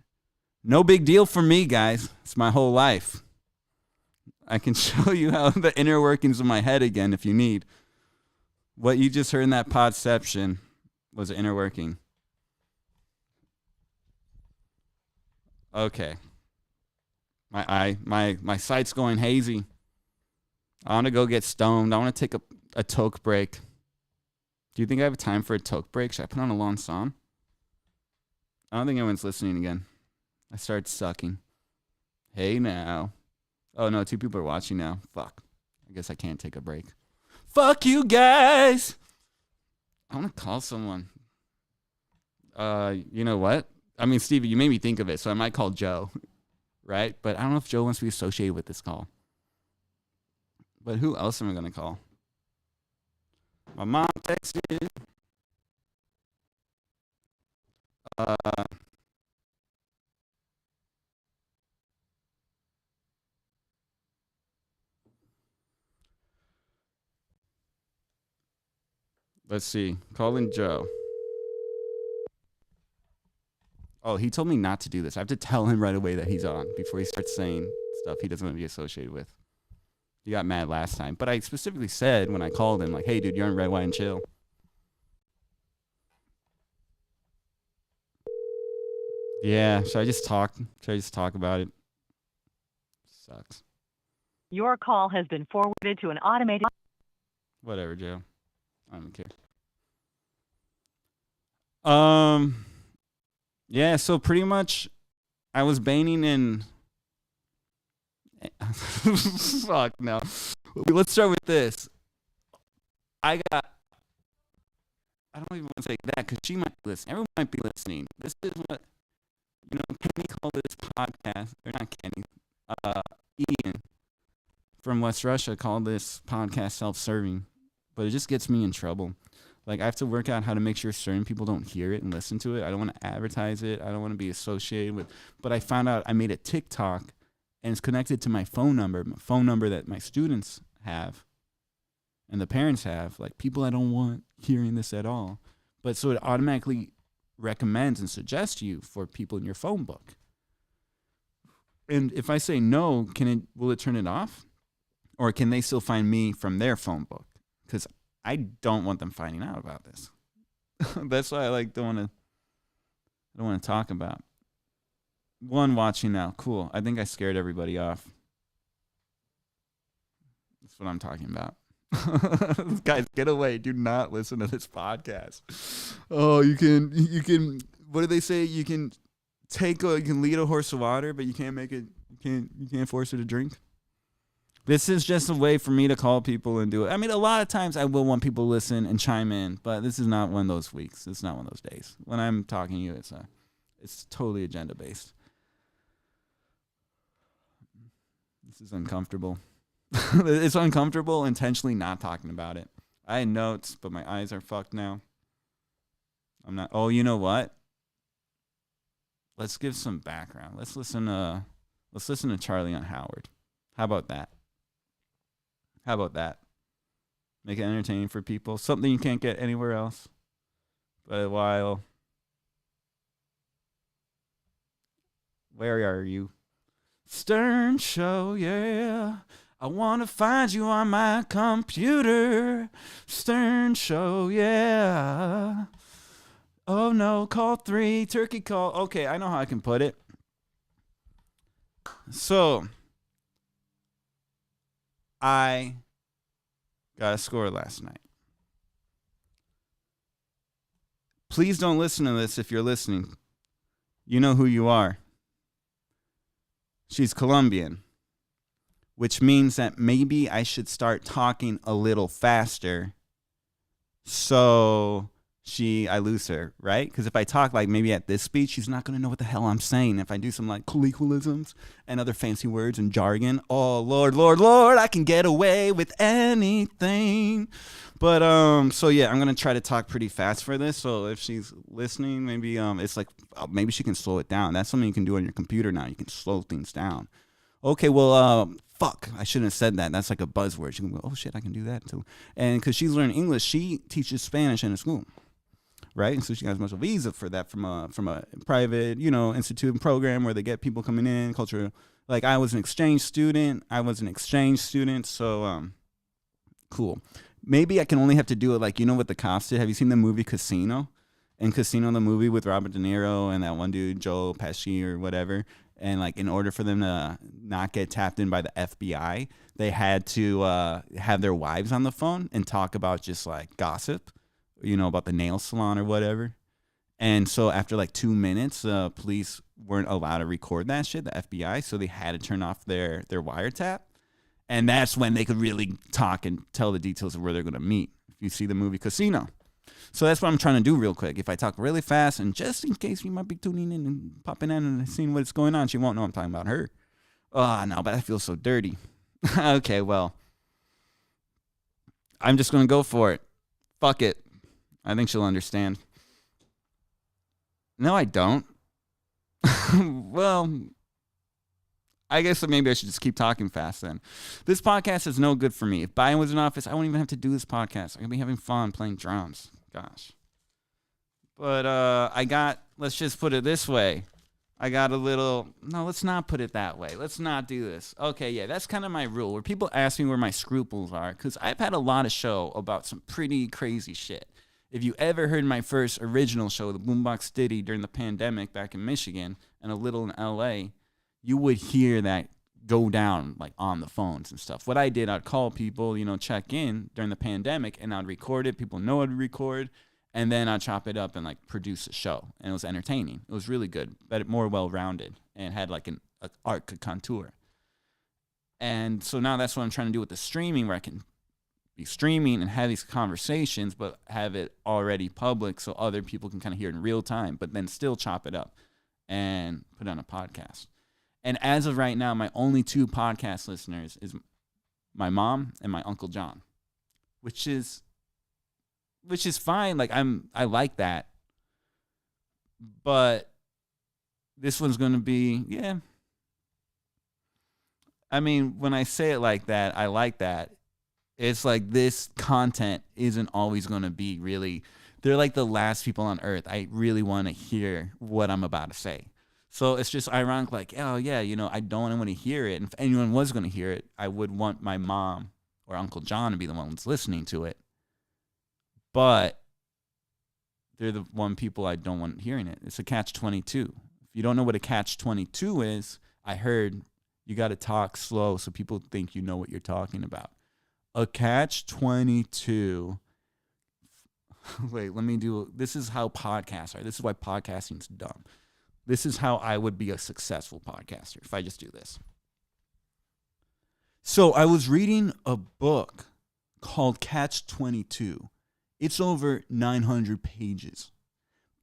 S6: no big deal for me, guys. It's my whole life. I can show you how the inner workings of my head again if you need. What you just heard in that podception was an inner working. Okay. My sight's going hazy. I want to go get stoned. I want to take a toke break. Do you think I have time for a toke break? Should I put on a long song? I don't think anyone's listening again. I started sucking. Hey now. Oh no, 2 people are watching now. Fuck. I guess I can't take a break. Fuck you guys. I want to call someone. You know what? I mean, Stevie, you made me think of it, so I might call Joe, right? But I don't know if Joe wants to be associated with this call. But who else am I going to call? My mom texted. Let's see. Calling Joe. Oh, he told me not to do this. I have to tell him right away that he's on before he starts saying stuff he doesn't want to be associated with. He got mad last time. But I specifically said when I called him, like, hey, dude, you're on Red, White, and Chill. Yeah, should I just talk? Should I just talk about it? Sucks.
S4: Your call has been forwarded to an automated...
S6: Whatever, Joe. I don't care. Yeah, so pretty much I was baning in... Fuck, no. Let's start with this. I don't even want to say that because she might listen. Everyone might be listening. This is what, Kenny called this podcast, or not Kenny, Ian from West Russia called this podcast self-serving, but it just gets me in trouble. Like, I have to work out how to make sure certain people don't hear it and listen to it. I don't want to advertise it. I don't want to be associated with, but I found out I made a TikTok and it's connected to my phone number that my students have and the parents have, like people I don't want hearing this at all. But so it automatically recommends and suggests you for people in your phone book. And if I say no, will it turn it off? Or can they still find me from their phone book? Because I don't want them finding out about this. That's why I don't want to talk about. One watching now. Cool. I think I scared everybody off. That's what I'm talking about. Guys, get away. Do not listen to this podcast. Oh, you can what do they say? You can lead a horse to water, but you can't force it to drink. This is just a way for me to call people and do it. I mean, a lot of times I will want people to listen and chime in, but this is not one of those weeks. It's not one of those days. When I'm talking to you, it's totally agenda based. This is uncomfortable. It's uncomfortable intentionally not talking about it. I had notes, but my eyes are fucked now. I'm not. Oh, you know what? Let's give some background. Let's listen to Charlie on Howard. How about that? Make it entertaining for people. Something you can't get anywhere else. But a while. Where are you? Stern Show, yeah. I want to find you on my computer. Stern Show, yeah. Oh no, call 3, turkey call. Okay, I know how I can put it. So, I got a score last night. Please don't listen to this if you're listening. You know who you are. She's Colombian, which means that maybe I should start talking a little faster so I lose her, right? Because if I talk like maybe at this speed, she's not going to know what the hell I'm saying. If I do some like colloquialisms and other fancy words and jargon, oh, Lord, Lord, Lord, I can get away with anything. But, so yeah, I'm going to try to talk pretty fast for this. So if she's listening, maybe it's like, maybe she can slow it down. That's something you can do on your computer now. You can slow things down. Okay, well, fuck, I shouldn't have said that. That's like a buzzword. She can go, oh shit, I can do that too. And because she's learning English, she teaches Spanish in a school. Right, and so she got a visa for that from a private, institute and program where they get people coming in, culture. Like I was an exchange student. So cool. Maybe I can only have to do it like what the cops did. Have you seen the movie Casino? In Casino, the movie with Robert De Niro and that one dude Joe Pesci or whatever. And like in order for them to not get tapped in by the FBI, they had to have their wives on the phone and talk about just like gossip. About the nail salon or whatever. And so after like 2 minutes, police weren't allowed to record that shit, the FBI. So they had to turn off their wiretap.
S1: And that's when they could really talk and tell the details of where they're going to meet. If you see the movie Casino. So that's what I'm trying to do real quick. If I talk really fast, and just in case you might be tuning in and popping in and seeing what's going on, she won't know I'm talking about her. Oh, no, but I feel so dirty. Okay, well, I'm just going to go for it. Fuck it. I think she'll understand. No, I don't. Well, I guess maybe I should just keep talking fast then. This podcast is no good for me. If Biden was in office, I wouldn't even have to do this podcast. I could be having fun playing drums. Gosh. But let's just put it this way. I got a little, no, let's not put it that way. Let's not do this. Okay, yeah, that's kind of my rule. Where people ask me where my scruples are, because I've had a lot of show about some pretty crazy shit. If you ever heard my first original show, the Boombox Ditty, during the pandemic back in Michigan and a little in LA, you would hear that go down like on the phones and stuff. What I did, I'd call people, check in during the pandemic, and I'd record it. People know I'd record. And then I'd chop it up and like produce a show. And it was entertaining. It was really good, but more well-rounded and had like an arc, a contour. And so now that's what I'm trying to do with the streaming, where I can be streaming and have these conversations, but have it already public so other people can kind of hear it in real time, but then still chop it up and put on a podcast. And as of right now, my only 2 podcast listeners is my mom and my Uncle John, which is fine. Like I like that. But this one's going to be, yeah. I mean, when I say it like that, I like that. It's like this content isn't always going to be really, they're like the last people on earth. I really want to hear what I'm about to say. So it's just ironic, like, oh yeah, I don't want to hear it. And if anyone was going to hear it, I would want my mom or Uncle John to be the ones listening to it. But they're the one people I don't want hearing it. It's a catch-22. If you don't know what a catch-22 is, I heard you got to talk slow so people think you know what you're talking about. A catch-22. Wait, this is how podcasts are. This is why podcasting's dumb. This is how I would be a successful podcaster if I just do this. So I was reading a book called Catch-22. It's over 900 pages,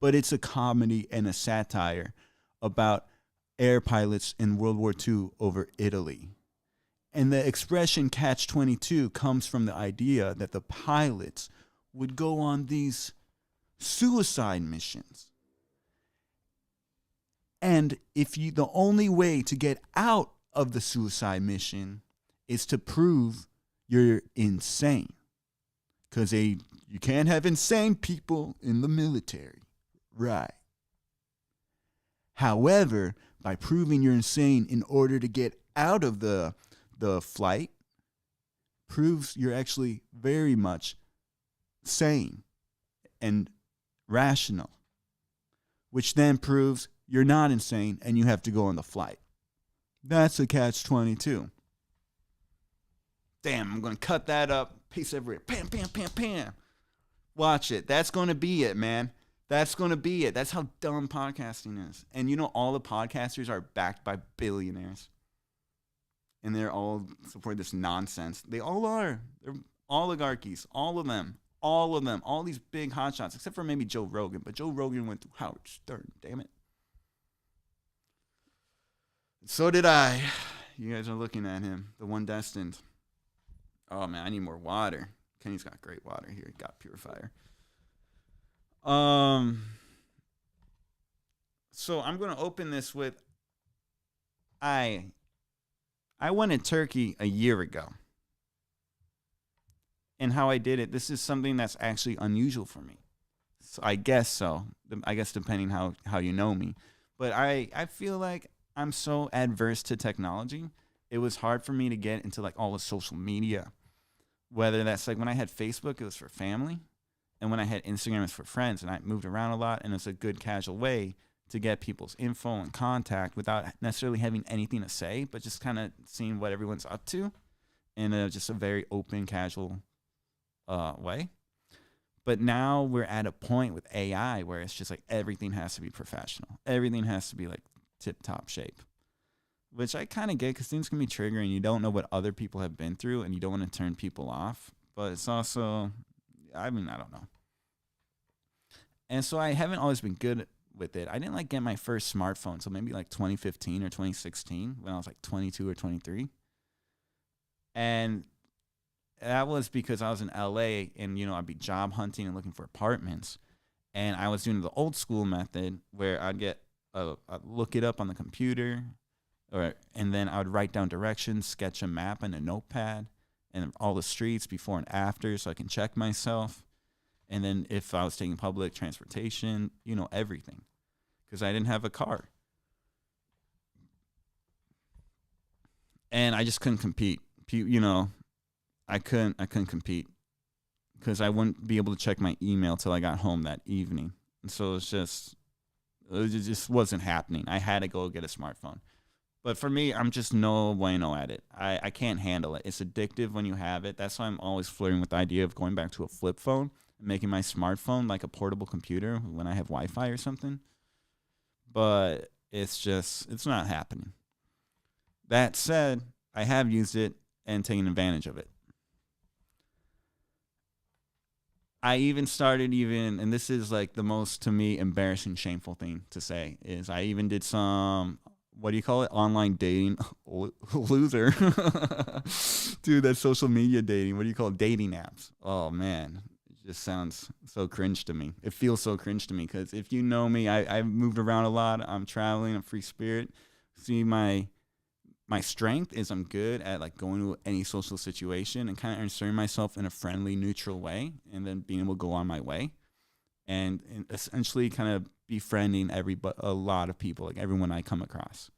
S1: but it's a comedy and a satire about air pilots in World War II over Italy. And the expression catch-22 comes from the idea that the pilots would go on these suicide missions. And the only way to get out of the suicide mission is to prove you're insane. Because you can't have insane people in the military. Right. However, by proving you're insane in order to get out of the flight, proves you're actually very much sane and rational, which then proves you're not insane and you have to go on the flight. That's a catch-22. Damn, I'm going to cut that up. Paste everywhere. Pam, pam, pam, pam. Watch it. That's going to be it, man. That's going to be it. That's how dumb podcasting is. And all the podcasters are backed by billionaires. And they're all support this nonsense. They all are. They're oligarchies. All of them. All of them. All these big hotshots, except for maybe Joe Rogan. But Joe Rogan went through Howard Stern. Damn it. So did I. You guys are looking at him. The one destined. Oh, man, I need more water. Kenny's got great water here. He got purifier. So I'm going to open this with, I went to Turkey a year ago. And how I did it, this is something that's actually unusual for me. So I guess so. I guess depending how you know me. But I feel like I'm so adverse to technology. It was hard for me to get into like all the social media. Whether that's like when I had Facebook, it was for family. And when I had Instagram, it was for friends. And I moved around a lot. And it's a good casual way to get people's info and contact without necessarily having anything to say, but just kind of seeing what everyone's up to in just a very open, casual way. But now we're at a point with AI where it's just like everything has to be professional. Everything has to be like tip-top shape. which I kind of get because things can be triggering. You don't know what other people have been through, and you don't want to turn people off. But it's also, I mean, I don't know. And so I haven't always been good with it. I didn't like get my first smartphone until maybe like 2015 or 2016 when I was like 22 or 23. And that was because I was in LA and, you know, I'd be job hunting and looking for apartments. And I was doing the old school method where I'd look it up on the computer, and then I would write down directions, sketch a map in a notepad, and all the streets before and after so I can check myself. And then if I was taking public transportation, you know, everything. Because I didn't have a car. And I just couldn't compete. You know, I couldn't compete. Because I wouldn't be able to check my email till I got home that evening. And so it just wasn't happening. I had to go get a smartphone. But for me, I'm just no bueno at it. I can't handle it. It's addictive when you have it. That's why I'm always flirting with the idea of going back to a flip phone, making my smartphone like a portable computer when I have Wi-Fi or something. But it's not happening. That said, I have used it and taken advantage of it. I even started and this is like the most, to me, embarrassing, shameful thing to say, is I even did some, what do you call it? Online dating. Loser. Dude, that's social media dating. What do you call it? Dating apps. Oh, man. It just sounds so cringe to me. It feels so cringe to me because if you know me, I've moved around a lot. I'm traveling. I'm free spirit. See, my strength is I'm good at like going to any social situation and kind of inserting myself in a friendly, neutral way, and then being able to go on my way, and essentially kind of befriending a lot of people, like everyone I come across,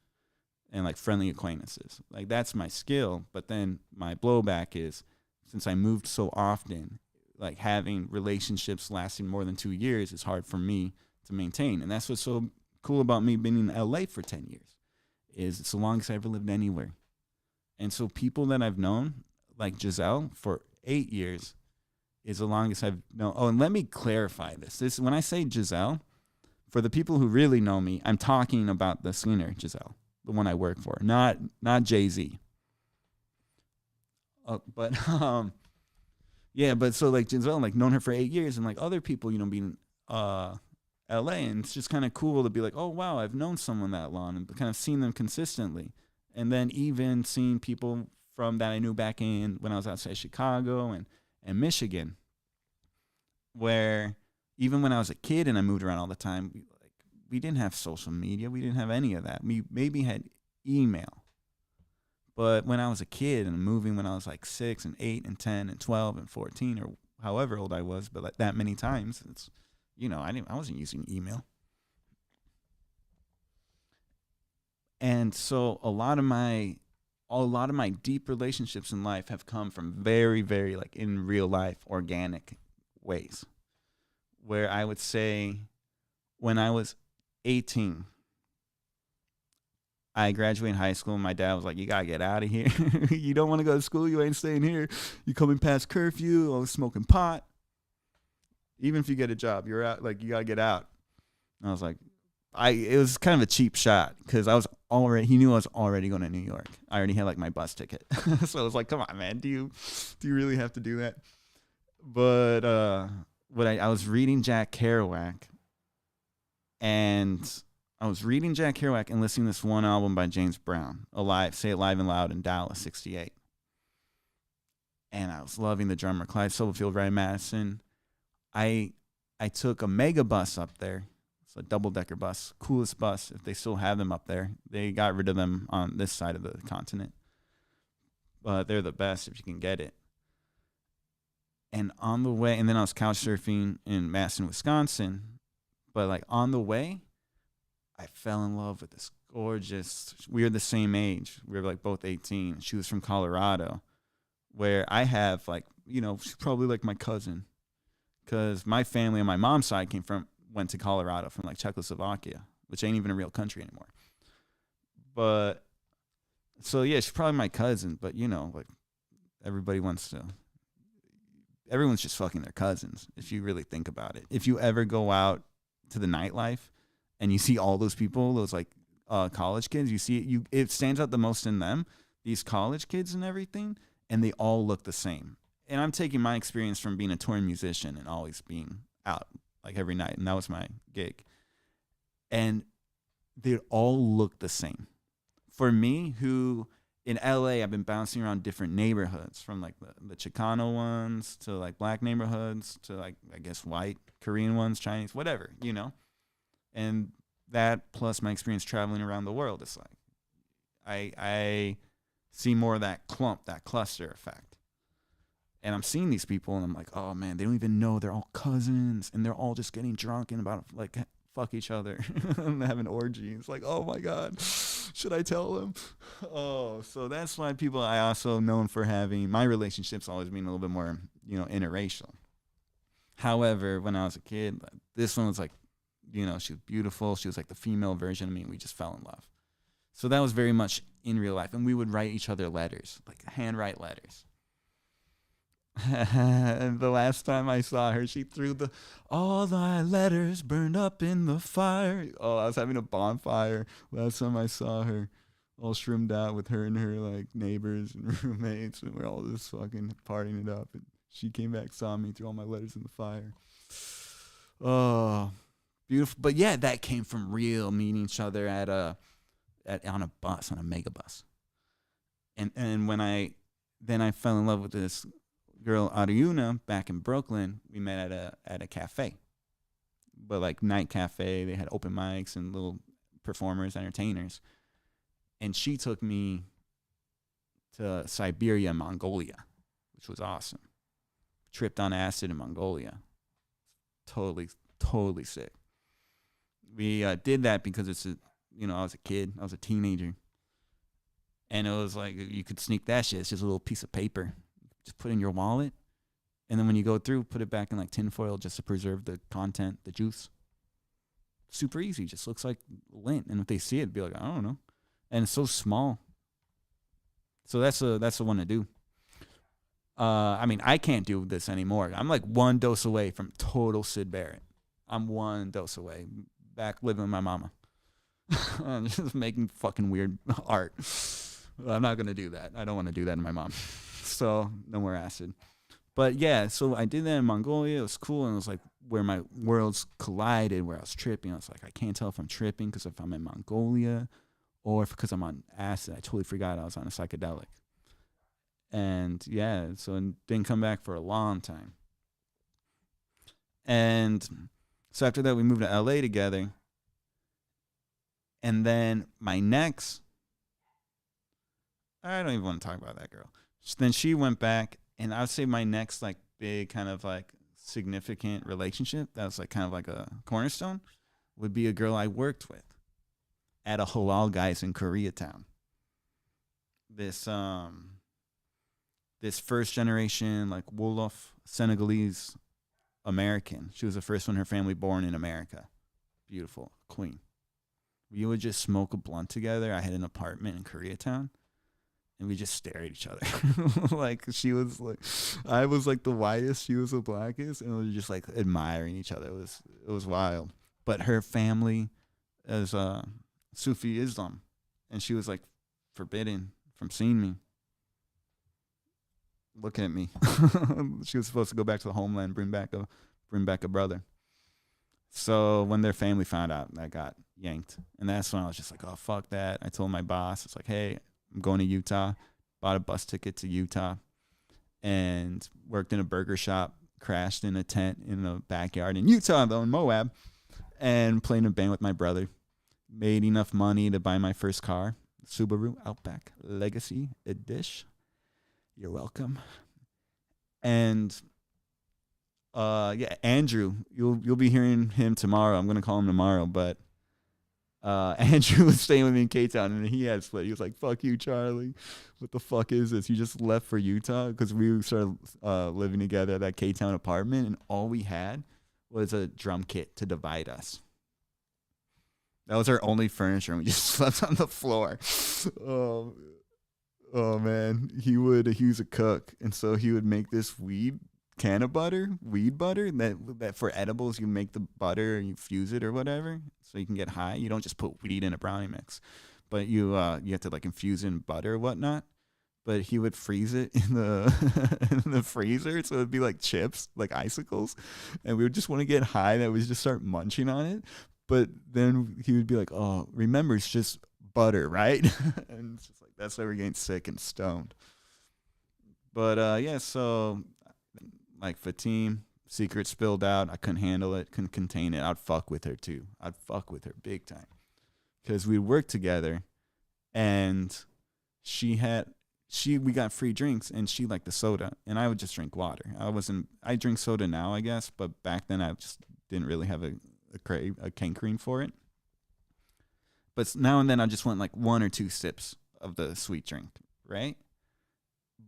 S1: and like friendly acquaintances. Like that's my skill. But then my blowback is, since I moved so often, like having relationships lasting more than 2 years is hard for me to maintain. And that's what's so cool about me being in LA for 10 years. Is it's the longest I ever lived anywhere. And so people that I've known, like Giselle, for 8 years is the longest I've known. Oh, and let me clarify this. When I say Giselle, for the people who really know me, I'm talking about the singer Giselle, the one I work for, not Jay-Z. But so like Giselle, like known her for 8 years, and like other people, you know, being LA, and it's just kind of cool to be like, oh wow, I've known someone that long and kind of seen them consistently. And then even seeing people from that I knew back in when I was outside Chicago and Michigan, where even when I was a kid and I moved around all the time, we didn't have social media, we didn't have any of that. We maybe had email. But when I was a kid and moving when I was like 6 and 8 and 10 and 12 and 14 or however old I was, but like that many times, it's, you know, I wasn't using email. And so a lot of my deep relationships in life have come from very, very like in real life, organic ways. Where I would say when I was 18, I graduated high school and my dad was like, you got to get out of here. You don't want to go to school. You ain't staying here. You coming past curfew, always smoking pot. Even if you get a job, you're out, like, you got to get out. And I was like, it was kind of a cheap shot because he knew I was already going to New York. I already had like my bus ticket. So I was like, come on, man, do you really have to do that? But I was reading Jack Kerouac, and listening to this one album by James Brown, Say It Live and Loud in Dallas, 68. And I was loving the drummer, Clyde Stubblefield, Ray Madison. I took a mega bus up there. It's a double-decker bus, coolest bus, if they still have them up there. They got rid of them on this side of the continent. But they're the best if you can get it. And on the way, and then I was couch surfing in Madison, Wisconsin. But like on the way, I fell in love with this gorgeous, we were the same age. We were like both 18. She was from Colorado, where I have like, you know, she's probably like my cousin. Because my family on my mom's side went to Colorado from like Czechoslovakia, which ain't even a real country anymore. But, so yeah, she's probably my cousin, but you know, like everyone's just fucking their cousins, if you really think about it. If you ever go out to the nightlife and you see all those people, those like college kids. You see it, it stands out the most in them, these college kids and everything, and they all look the same. And I'm taking my experience from being a touring musician and always being out like every night, and that was my gig. And they all look the same. For me, who in LA, I've been bouncing around different neighborhoods, from like the Chicano ones to like black neighborhoods to like, I guess, white, Korean ones, Chinese, whatever, you know? And that plus my experience traveling around the world, it's like I see more of that clump, that cluster effect. And I'm seeing these people and I'm like, oh man, they don't even know they're all cousins and they're all just getting drunk and about to like fuck each other and having orgies. It's like, oh my God, should I tell them? Oh, so that's why people, I also known for having my relationships always being a little bit more, you know, interracial. However, when I was a kid, this one was like, you know, she was beautiful. She was like the female version of me, and we just fell in love. So that was very much in real life. And we would write each other letters, like handwrite letters. And the last time I saw her, she threw all thy letters burned up in the fire. Oh, I was having a bonfire last time I saw her, all shroomed out with her and her like neighbors and roommates, and we're all just fucking partying it up. And she came back, saw me, threw all my letters in the fire. Oh, beautiful. But yeah, that came from real meeting each other on a bus, on a mega bus. And when I fell in love with this girl Ariuna back in Brooklyn. We met at a cafe, but like night cafe. They had open mics and little performers, entertainers, and she took me to Siberia, Mongolia, which was awesome. Tripped on acid in Mongolia. Totally sick. We did that because I was a kid. I was a teenager. And it was like, you could sneak that shit. It's just a little piece of paper. Just put it in your wallet. And then when you go through, put it back in like tinfoil just to preserve the content, the juice. Super easy. Just looks like lint. And if they see it, be like, I don't know. And it's so small. So that's the one to do. I mean, I can't do this anymore. I'm like one dose away from total Sid Barrett. I'm one dose away. Back living with my mama. I'm just making fucking weird art. I'm not going to do that. I don't want to do that to my mom. So no more acid. But yeah, so I did that in Mongolia. It was cool. And it was like where my worlds collided, where I was tripping. I was like, I can't tell if I'm tripping because if I'm in Mongolia or if because I'm on acid. I totally forgot I was on a psychedelic. And yeah, so it didn't come back for a long time. And so after that, we moved to LA together. And then my next, I don't even want to talk about that girl. Then she went back, and I would say my next like big kind of like significant relationship that was like kind of like a cornerstone would be a girl I worked with at a halal guys in Koreatown. This first generation like Wolof Senegalese American. She was the first one in her family born in America. Beautiful queen. We would just smoke a blunt together. I had an apartment in Koreatown, and we just stare at each other. Like she was like, I was like the whitest, she was the blackest, and we were just like admiring each other. It was wild. But her family is Sufi Islam, and she was like forbidden from seeing me. Look at me. She was supposed to go back to the homeland, bring back a brother. So when their family found out, I got yanked. And that's when I was just like, oh, fuck that. I told my boss, it's like, hey, I'm going to Utah. Bought a bus ticket to Utah and worked in a burger shop, crashed in a tent in the backyard in Utah, though, in Moab, and played in a band with my brother. Made enough money to buy my first car, Subaru Outback Legacy Edition. You're welcome. And yeah, Andrew, you'll be hearing him tomorrow. I'm gonna call him tomorrow, but Andrew was staying with me in K-Town, and he had split. He was like, "Fuck you, Charlie. What the fuck is this? You just left for Utah?" Because we started living together at that K-Town apartment, and all we had was a drum kit to divide us. That was our only furniture, and we just slept on the floor. Oh man, he was a cook, and so he would make this weed can of butter, weed butter, that for edibles you make the butter and you fuse it or whatever, so you can get high. You don't just put weed in a brownie mix, but you have to like infuse it in butter or whatnot. But he would freeze it in the in the freezer, so it'd be like chips, like icicles, and we would just want to get high. That we just start munching on it. But then he would be like, "Oh, remember, it's just butter, right?" And it's just like that's why we're getting sick and stoned. But yeah, so like Fatim, secret spilled out. I couldn't handle it, couldn't contain it. I'd fuck with her too. I'd fuck with her big time because we'd work together, and we got free drinks, and she liked the soda, and I would just drink water. I drink soda now, I guess, but back then I just didn't really have a cankering for it. But now and then I just want like 1 or 2 sips of the sweet drink, right?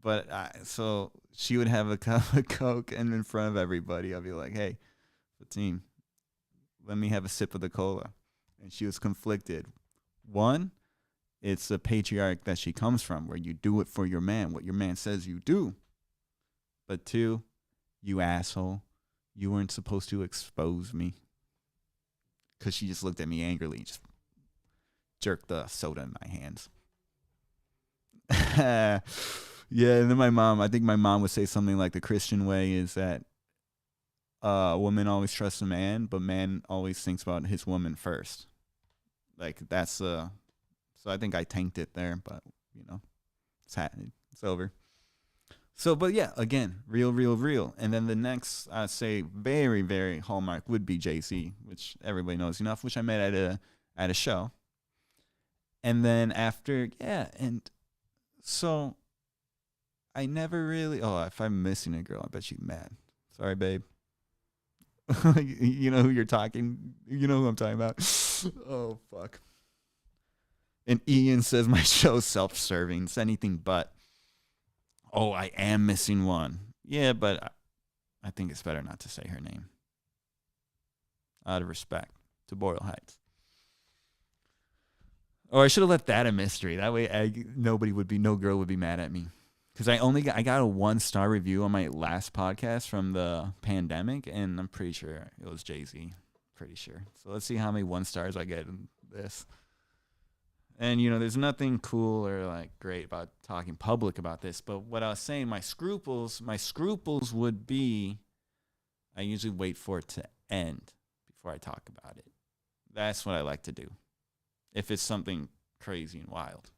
S1: But so she would have a cup of Coke, and in front of everybody, I'd be like, "Hey, Fatim, let me have a sip of the cola." And she was conflicted. One, it's a patriarch that she comes from, where you do it for your man, what your man says you do. But 2, you asshole, you weren't supposed to expose me. Because she just looked at me angrily and just jerked the soda in my hands. Yeah, and then I think my mom would say something like the Christian way is that a woman always trusts a man, but man always thinks about his woman first. Like that's so I think I tanked it there, but it's over. So, but yeah, again, real. And then the next, I'd say, very, very hallmark would be Jay-Z, which everybody knows enough, which I met at a show. And then after, yeah, and so I never really, if I'm missing a girl, I bet she's mad. Sorry, babe. You know who you're talking, you know who I'm talking about. Oh, fuck. And Ian says my show's self-serving. It's anything but. Oh, I am missing one. Yeah, but I think it's better not to say her name. Out of respect to Boyle Heights. Or I should have left that a mystery. That way no girl would be mad at me. Because I got a 1-star review on my last podcast from the pandemic, and I'm pretty sure it was Jay-Z. Pretty sure. So let's see how many 1 stars I get in this. And, there's nothing cool or, like, great about talking public about this. But what I was saying, my scruples would be I usually wait for it to end before I talk about it. That's what I like to do. If it's something crazy and wild.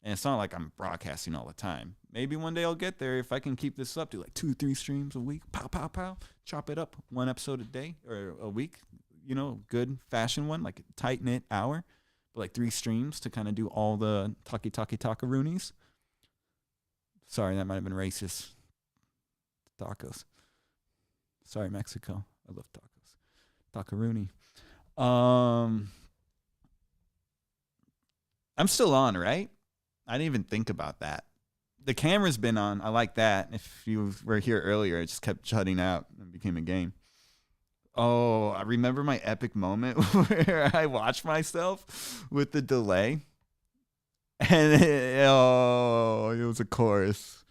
S1: And it's not like I'm broadcasting all the time. Maybe one day I'll get there if I can keep this up to, like, 2-3 streams a week. Pow, pow, pow. Chop it up. 1 episode a day or a week. Good fashion one, like a tight-knit hour. Like 3 streams to kind of do all the talkie-roonies. Sorry, that might have been racist. Tacos. Sorry, Mexico. I love tacos. Tacaroonie. I'm still on, right? I didn't even think about that. The camera's been on. I like that. If you were here earlier, it just kept shutting out and became a game. Oh, I remember my epic moment where I watched myself with the delay. And it was a chorus.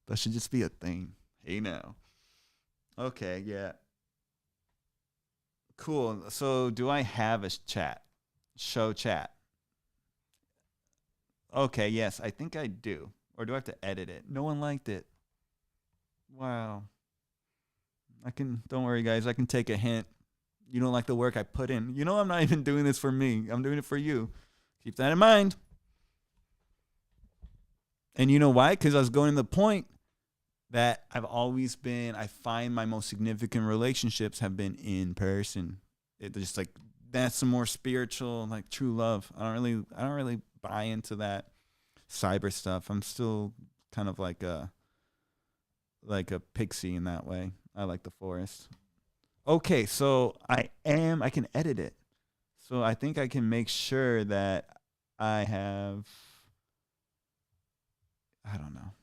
S1: That should just be a thing. Hey now. Okay, yeah. Cool. So do I have a chat? Show chat. Okay, yes, I think I do. Or do I have to edit it? No one liked it. Wow. Don't worry, guys. I can take a hint. You don't like the work I put in. I'm not even doing this for me. I'm doing it for you. Keep that in mind. And you know why? Because I was going to the point that I find my most significant relationships have been in person. It's just like, that's some more spiritual, like true love. I don't really buy into that cyber stuff. I'm still kind of like a pixie in that way. I like the forest. Okay, so I can edit it. So I think I can make sure that I have, I don't know.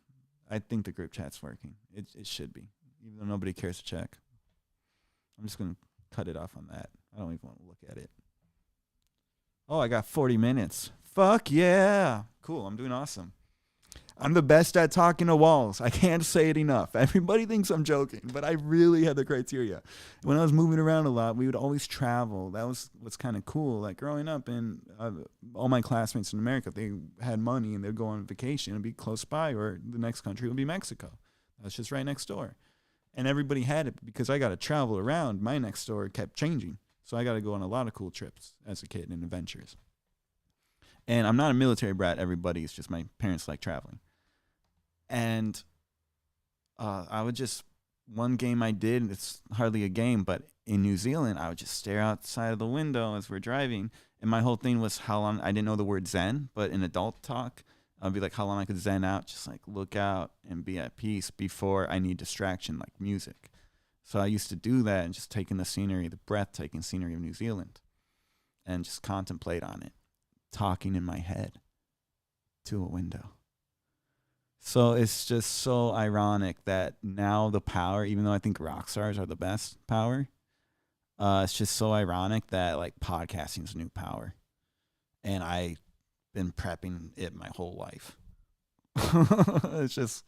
S1: I think the group chat's working. It should be, even though nobody cares to check. I'm just going to cut it off on that. I don't even want to look at it. Oh, I got 40 minutes. Fuck yeah. Cool, I'm doing awesome. I'm the best at talking to walls. I can't say it enough. Everybody thinks I'm joking, but I really had the criteria. When I was moving around a lot, we would always travel. That was what's kind of cool. Like growing up, and all my classmates in America, they had money and they'd go on vacation and be close by, or the next country would be Mexico. That's just right next door. And everybody had it because I got to travel around. My next door kept changing. So I got to go on a lot of cool trips as a kid and adventures. And I'm not a military brat, everybody. It's just my parents like traveling. And I would just, one game I did, it's hardly a game, but in New Zealand, I would just stare outside of the window as we're driving. And my whole thing was how long, I didn't know the word zen, but in adult talk, I'd be like how long I could zen out, just like look out and be at peace before I need distraction like music. So I used to do that and just taking the scenery, the breathtaking scenery of New Zealand, and just contemplate on it, talking in my head to a window. So it's just so ironic that now the power, even though I think rock stars are the best power, it's just so ironic that like podcasting is new power. And I've been prepping it my whole life. It's just,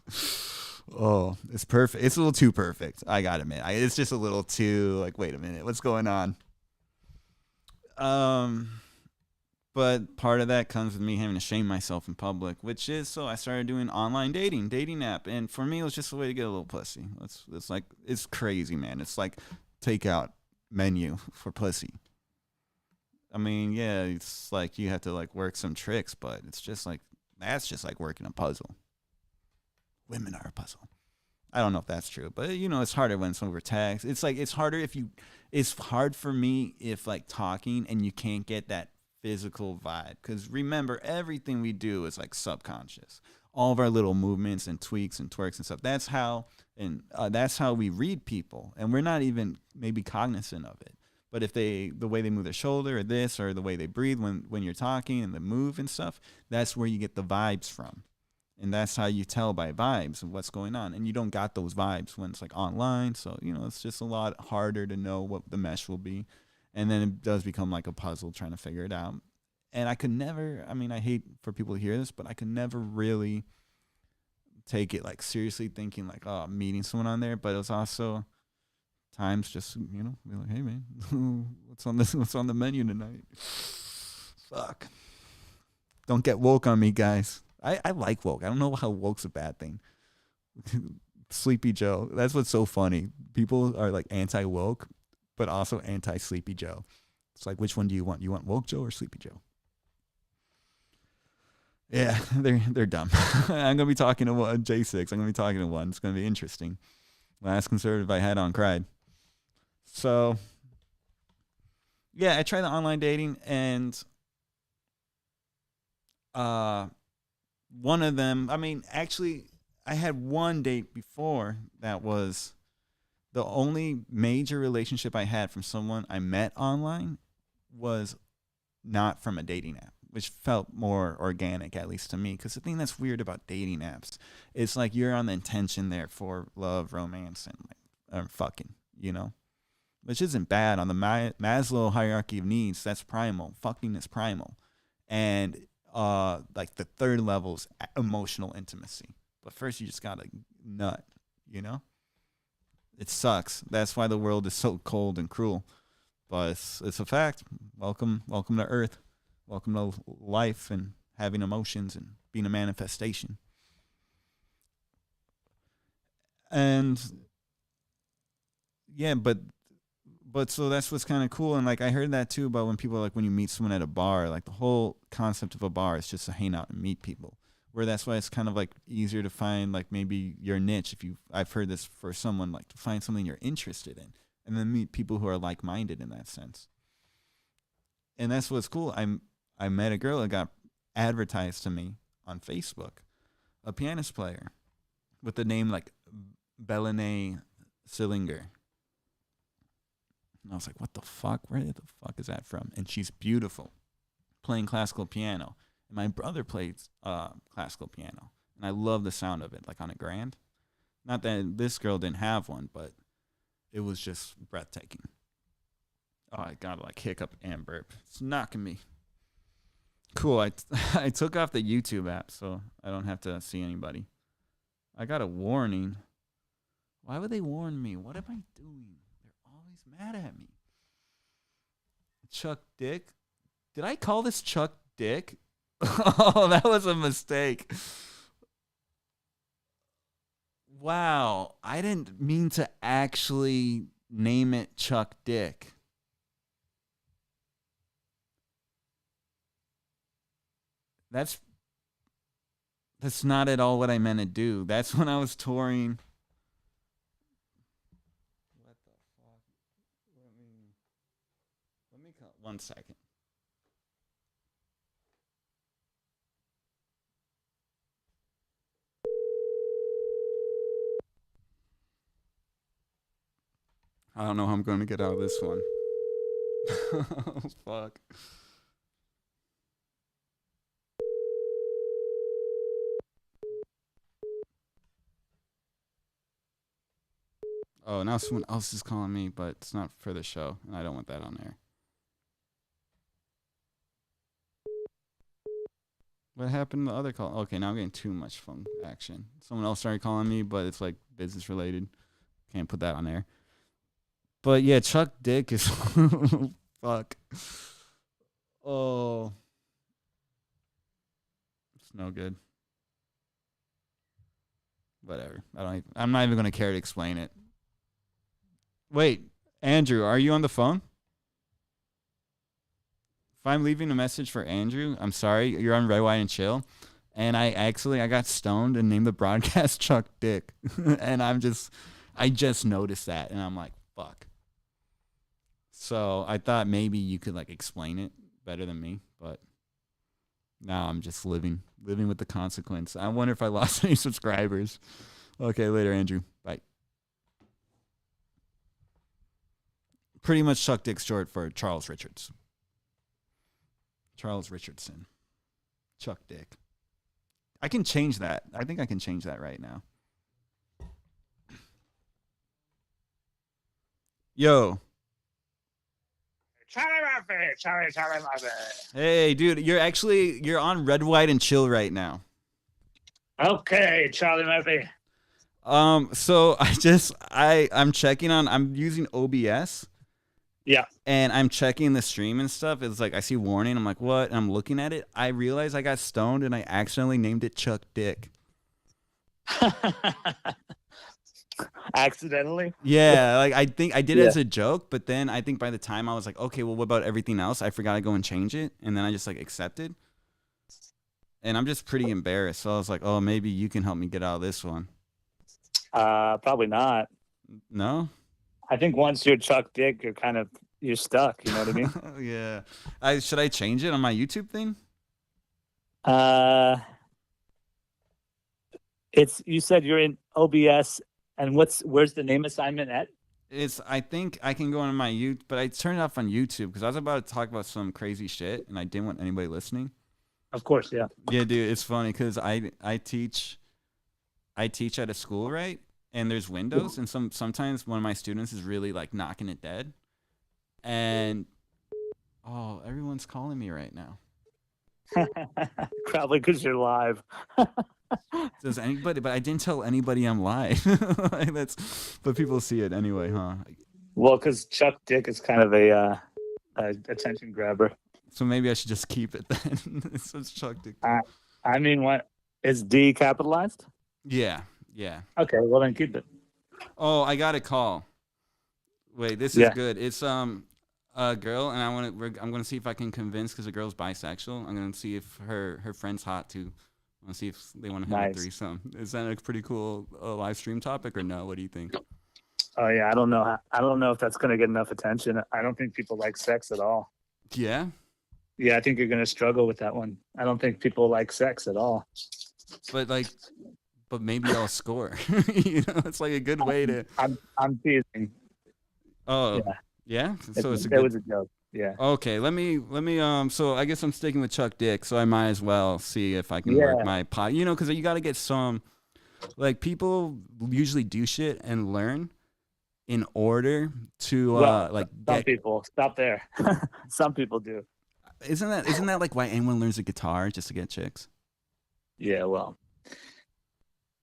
S1: oh, it's perfect. It's a little too perfect. I gotta admit, it's just a little too like, wait a minute, what's going on? But part of that comes with me having to shame myself in public, which is, so I started doing online dating app. And for me, it was just a way to get a little pussy. It's like, it's crazy, man. It's like takeout menu for pussy. I mean, yeah, it's like you have to like work some tricks, but it's just like, that's just like working a puzzle. Women are a puzzle. I don't know if that's true, but you know, it's harder when it's over text. It's like, it's hard for me if like talking and you can't get that physical vibe. Because remember, everything we do is like subconscious. All of our little movements and tweaks and twerks and stuff. That's how we read people. And we're not even maybe cognizant of it. But if the way they move their shoulder or this, or the way they breathe when you're talking and the move and stuff, that's where you get the vibes from. And that's how you tell by vibes of what's going on. And you don't got those vibes when it's like online. So, you know, it's just a lot harder to know what the mesh will be. And then it does become like a puzzle trying to figure it out. And I could never, I mean, I hate for people to hear this, but I could never really take it like seriously thinking like, oh, I'm meeting someone on there. But it was also times just, you know, be like, hey man, what's on the menu tonight? Fuck. Don't get woke on me, guys. I like woke. I don't know how woke's a bad thing. Sleepy Joe. That's what's so funny. People are like anti-woke, but also anti-Sleepy Joe. It's like, which one do you want? You want woke Joe or Sleepy Joe? Yeah, they're dumb. I'm gonna be talking to J6. I'm gonna be talking to one. It's gonna be interesting. Last conservative I had on cried. So yeah, I tried the online dating, and one of them, I mean, actually, I had one date before that was the only major relationship I had from someone I met online was not from a dating app, which felt more organic, at least to me. Because the thing that's weird about dating apps, it's like you're on the intention there for love, romance, and like, fucking, you know? Which isn't bad. On the Maslow hierarchy of needs, that's primal. Fucking is primal. And like the third level is emotional intimacy. But first you just gotta nut, you know? It sucks. That's why the world is so cold and cruel. But it's a fact. Welcome to Earth. Welcome to life and having emotions and being a manifestation. And yeah, but so that's what's kind of cool. And like I heard that too about when people are like, when you meet someone at a bar, like the whole concept of a bar is just to hang out and meet people. Where that's why it's kind of like easier to find like maybe your niche. I've heard this for someone, like to find something you're interested in and then meet people who are like-minded in that sense. And that's what's cool. I met a girl that got advertised to me on Facebook, a pianist player with the name like Belene Sillinger. And I was like, what the fuck? Where the fuck is that from? And she's beautiful, playing classical piano. And my brother plays classical piano. And I love the sound of it, like on a grand. Not that this girl didn't have one, but it was just breathtaking. Oh, I got like hiccup and burp. It's knocking me. Cool. I took off the YouTube app so I don't have to see anybody. I got a warning. Why would they warn me? What am I doing? They're always mad at me. Chuck Dick. Did I call this Chuck Dick? Oh, that was a mistake. Wow. I didn't mean to actually name it Chuck Dick. That's not at all what I meant to do. That's when I was touring. What the fuck? Let me call 1 second. I don't know how I'm going to get out of this one. Oh, fuck. Oh, now someone else is calling me, but it's not for the show, and I don't want that on there. What happened to the other call? Okay, now I'm getting too much phone action. Someone else started calling me, but it's like business related. Can't put that on there. But yeah, Chuck Dick is fuck. Oh, it's no good. Whatever. I'm not even gonna care to explain it. Wait, Andrew, are you on the phone? If I'm leaving a message for Andrew, I'm sorry. You're on Red, White, and Chill. And I got stoned and named the broadcast Chuck Dick. And I just noticed that. And I'm like, fuck. So I thought maybe you could like explain it better than me. But now I'm just living with the consequence. I wonder if I lost any subscribers. Okay, later, Andrew. Bye. Pretty much Chuck Dick's short for Charles Richards. Charles Richardson. Chuck Dick. I can change that. I think I can change that right now. Yo.
S7: Charlie Murphy. Charlie Murphy.
S1: Hey, dude, you're on Red, White, and Chill right now.
S7: Okay, Charlie Murphy.
S1: So I'm checking I'm using OBS.
S7: Yeah.
S1: And I'm checking the stream and stuff. It's like I see warning. I'm like, what? And I'm looking at it. I realize I got stoned and I accidentally named it Chuck Dick.
S7: Accidentally?
S1: Yeah, like I think I did it as a joke, but then I think by the time I was like, okay, well, what about everything else? I forgot to go and change it, and then I just like accepted. And I'm just pretty embarrassed. So I was like, oh, maybe you can help me get out of this one.
S7: Probably not.
S1: No?
S7: I think once you're Chuck Dick, you're stuck. You know what I mean?
S1: Yeah. Should I change it on my YouTube thing?
S7: You said you're in OBS, and where's the name assignment at?
S1: I think I can go on my YouTube, but I turned it off on YouTube because I was about to talk about some crazy shit, and I didn't want anybody listening.
S7: Of course, yeah.
S1: Yeah, dude, it's funny because I teach at a school, right? And there's windows, and sometimes one of my students is really like knocking it dead, and everyone's calling me right now.
S7: Probably because you're live.
S1: Does anybody? But I didn't tell anybody I'm live. But people see it anyway, huh?
S7: Well, because Chuck Dick is kind of a attention grabber.
S1: So maybe I should just keep it then. It's Chuck Dick.
S7: I mean, what is D capitalized?
S1: Yeah.
S7: Okay, well then keep it.
S1: Oh, I got a call. Wait, this is good. It's a girl, and I'm gonna see if I can convince because the girl's bisexual. I'm gonna see if her friend's hot too. I want to see if they want to have a threesome. Is that a pretty cool live stream topic or no? What do you think?
S7: Oh yeah, I don't know. I don't know if that's gonna get enough attention. I don't think people like sex at all.
S1: Yeah.
S7: Yeah, I think you're gonna struggle with that one. I don't think people like sex at all.
S1: But maybe I'll score. It's like a good way to.
S7: I'm teasing.
S1: Oh yeah. So
S7: it was a joke. Yeah.
S1: Okay. Let me. So I guess I'm sticking with Chuck Dick. So I might as well see if I can work my pot. Because you got to get some. Like people usually do shit and learn in order to
S7: some people stop there. Some people do.
S1: isn't that like why anyone learns a guitar, just to get chicks?
S7: Yeah, well,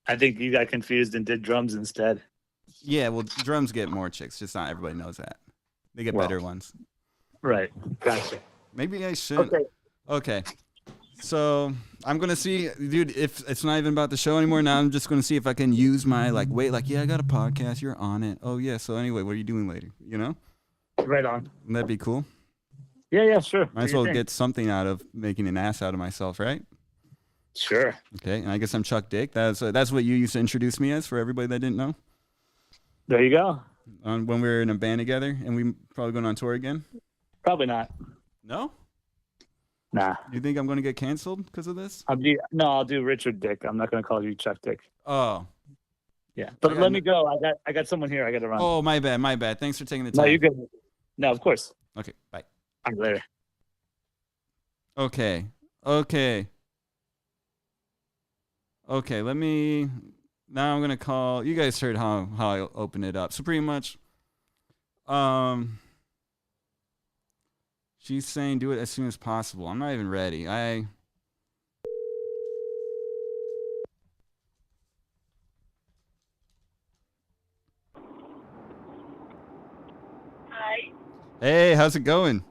S7: I think you got confused and did drums instead.
S1: Yeah, well, drums get more chicks. Just not everybody knows that. They get
S7: Well.
S1: better ones.
S7: Right. Gotcha.
S1: Maybe I shouldn't. Okay. So I'm gonna see, dude. If it's not even about the show anymore, now I'm just gonna see if I can use my yeah, I got a podcast. You're on it. Oh yeah. So anyway, what are you doing later? You know?
S7: Right on.
S1: Wouldn't that be cool?
S7: Yeah, sure.
S1: Might as well get something out of making an ass out of myself, right?
S7: Sure.
S1: Okay. And I guess I'm Chuck Dick. That's what you used to introduce me as for everybody that didn't know.
S7: There you go.
S1: When we were in a band together, and we probably going on tour again.
S7: Probably not.
S1: No.
S7: Nah.
S1: You think I'm going to get canceled because of this?
S7: I'll do Richard Dick. I'm not going to call you Chuck Dick.
S1: Oh.
S7: Yeah. But let me go. I got someone here. I got to run.
S1: Oh, my bad. Thanks for taking the time.
S7: No, you're good. No, of course.
S1: Okay, bye.
S7: All right, later.
S1: Okay, let me... Now I'm going to call... You guys heard how I open it up. So pretty much... She's saying do it as soon as possible. I'm not even ready.
S8: Hi.
S1: Hey, how's it going?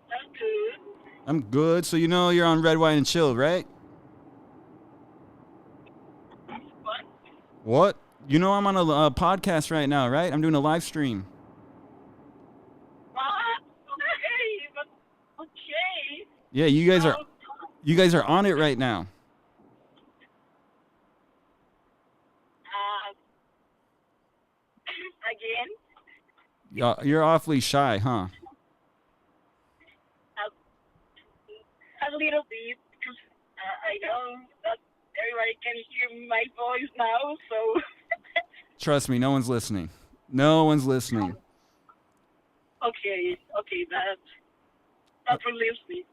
S8: I'm good.
S1: I'm good. So you know you're on Red, White, and Chill, right?
S8: What?
S1: What? You know I'm on a podcast right now, right? I'm doing a live stream.
S8: What? Okay, but okay.
S1: Yeah, you guys are on it right now.
S8: Again?
S1: You're awfully shy, huh?
S8: A little bit, because I know that everybody can hear my voice now, so...
S1: Trust me, no one's listening. No one's listening.
S8: Okay, that relieves me.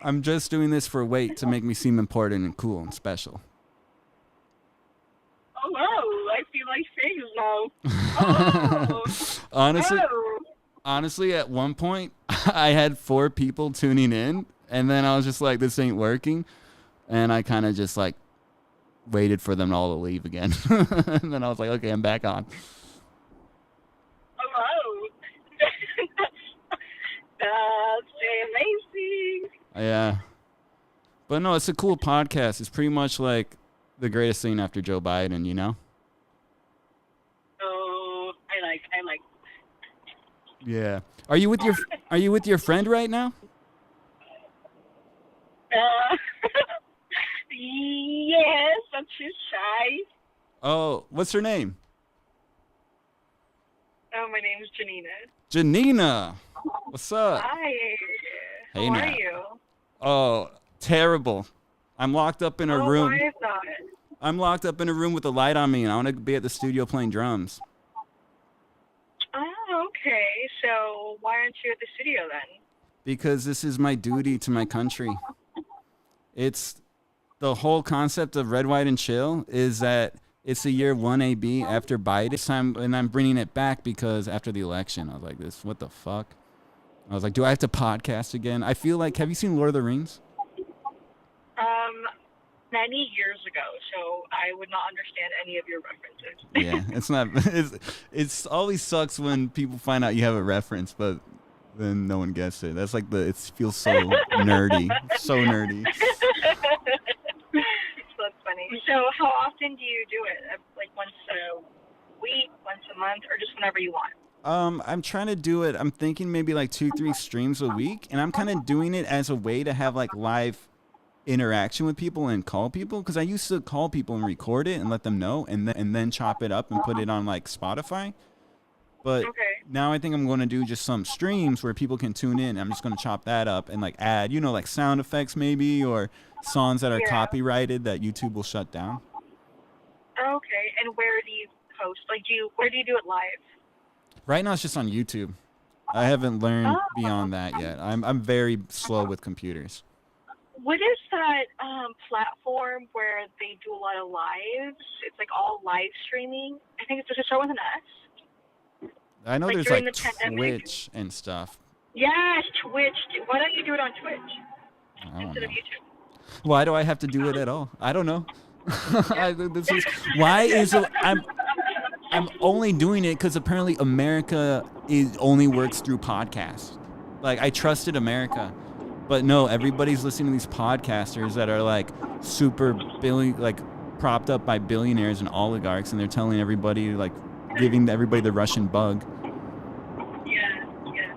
S1: I'm just doing this for weight to make me seem important and cool and special.
S8: Oh, wow, I feel like famous now. Oh,
S1: Honestly, at one point, I had 4 people tuning in, and then I was just like, this ain't working. And I kind of just like waited for them all to leave again. And then I was like, okay, I'm back on.
S8: Oh, wow. That's amazing.
S1: Yeah. But no, it's a cool podcast. It's pretty much like the greatest thing after Joe Biden, you know?
S8: Oh, I like.
S1: Yeah. Are you with your friend right now?
S8: Yes, but she's shy.
S1: Oh, what's her name?
S8: Oh, my name is Janina.
S1: Janina. What's up?
S8: Hi.
S1: Hey
S8: How
S1: now.
S8: are you?
S1: Oh, terrible. I'm locked up in a room.
S8: Why is that?
S1: I'm locked up in a room with a light on me, and I want to be at the studio playing drums.
S8: Oh, okay. So why aren't you at the studio then?
S1: Because this is my duty to my country. It's the whole concept of Red, White, and Chill is that it's the year 1AB after Biden. This time, and I'm bringing it back because after the election, I was like, what the fuck? I was like, do I have to podcast again? I feel like, have you seen Lord of the Rings?
S8: Many years ago, so I would not understand any of your references.
S1: Yeah, it's not. It's always sucks when people find out you have a reference, but then no one gets it. That's like it feels so nerdy, so nerdy.
S8: That's funny. So how often do you do it? Like once a week, once a month, or just whenever you want?
S1: I'm trying to do it. I'm thinking maybe like 2-3 streams a week, and I'm kind of doing it as a way to have like live interaction with people and call people, because I used to call people and record it and let them know and then chop it up and put it on like Spotify. But now I think I'm going to do just some streams where people can tune in. I'm just going to chop that up and like add, like sound effects maybe, or songs that are copyrighted that YouTube will shut down.
S8: Okay, and where do you post? Like, where do you do it live?
S1: Right now it's just on YouTube. I haven't learned beyond that yet. I'm very slow with computers.
S8: What is that platform where they do a lot of lives? It's like all live streaming. I think it's just a show with an S.
S1: I know
S8: like
S1: there's
S8: during
S1: like
S8: the pandemic.
S1: Twitch and stuff.
S8: Yes, Twitch. Why don't you do it on Twitch
S1: I don't
S8: instead
S1: know.
S8: of YouTube?
S1: Why do I have to do it at all? I don't know. Why is it? I'm only doing it because apparently America only works through podcasts. Like I trusted America, but no, everybody's listening to these podcasters that are like super propped up by billionaires and oligarchs, and they're telling everybody giving everybody the Russian bug.
S8: Yeah.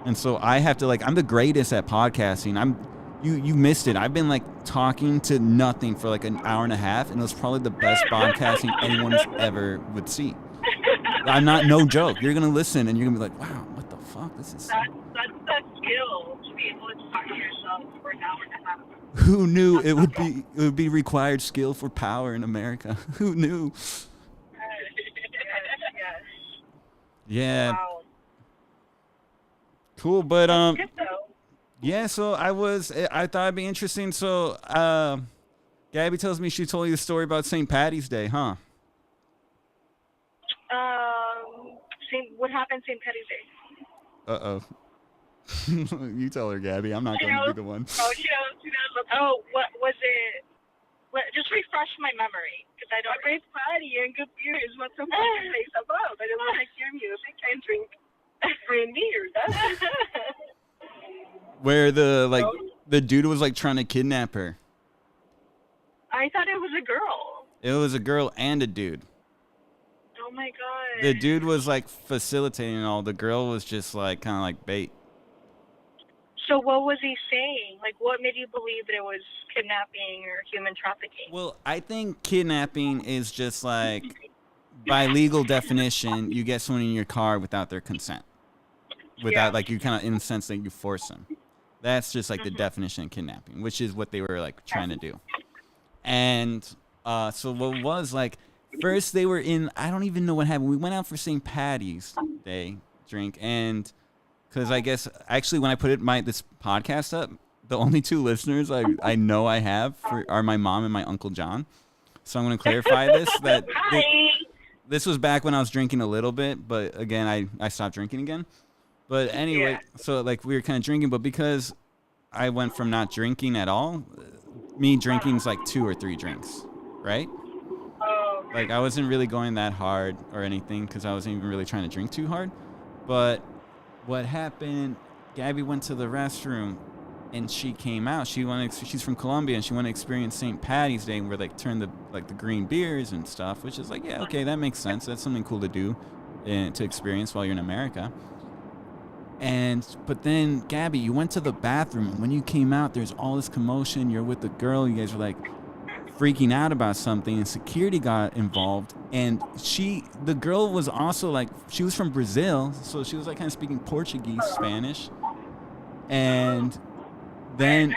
S1: And so I have to I'm the greatest at podcasting. You missed it. I've been talking to nothing for an hour and a half, and it was probably the best podcasting anyone's ever would see. I'm not, no joke. You're gonna listen and you're gonna be like, wow, what the fuck? This is.
S8: That's a skill to be able to talk to yourself for an hour and a half.
S1: Who knew it would be required skill for power in America? Who knew?
S8: Yes.
S1: Yeah.
S8: Wow.
S1: Cool, but
S8: Good though.
S1: yeah. So I thought it'd be interesting. So Gabby tells me she told you the story about St. Patty's Day, huh?
S8: What happened St. Patty's Day?
S1: You tell her, Gabby. I'm not going to be the one.
S8: Oh, she knows. Oh, what was it? Just refresh my memory, because I don't. A great party and good beer is what some people say above. I don't want to hear music and drink free beer.
S1: Where the dude was trying to kidnap her.
S8: I thought it was a girl.
S1: It was a girl and a dude.
S8: Oh my god.
S1: The dude was facilitating all. The girl was just kind of bait.
S8: So what was he saying? What made you believe that it was kidnapping or human trafficking?
S1: Well, I think kidnapping is just by legal definition, you get someone in your car without their consent. Without you kind of in the sense that you force them. That's just the definition of kidnapping, which is what they were trying to do. And so what was first they were in, I don't even know what happened. We went out for St. Patty's Day drink, and because I guess actually when I put this podcast up, the only two listeners I know I have are my mom and my Uncle John. So I'm going to clarify this that this was back when I was drinking a little bit, but again I stopped drinking again. But anyway, so we were kind of drinking, but because I went from not drinking at all, me drinking's 2 or 3 drinks, right? I wasn't really going that hard or anything because I wasn't even really trying to drink too hard. But what happened, Gabby went to the restroom and she came out. She's from Colombia and she wanted to experience St. Patty's Day where turn the green beers and stuff, which is yeah, okay, that makes sense. That's something cool to do and to experience while you're in America. But then Gabby, you went to the bathroom and when you came out, there's all this commotion. You're with the girl. You guys were freaking out about something, and security got involved. And the girl was also she was from Brazil, so she was kind of speaking Portuguese, Spanish, and then.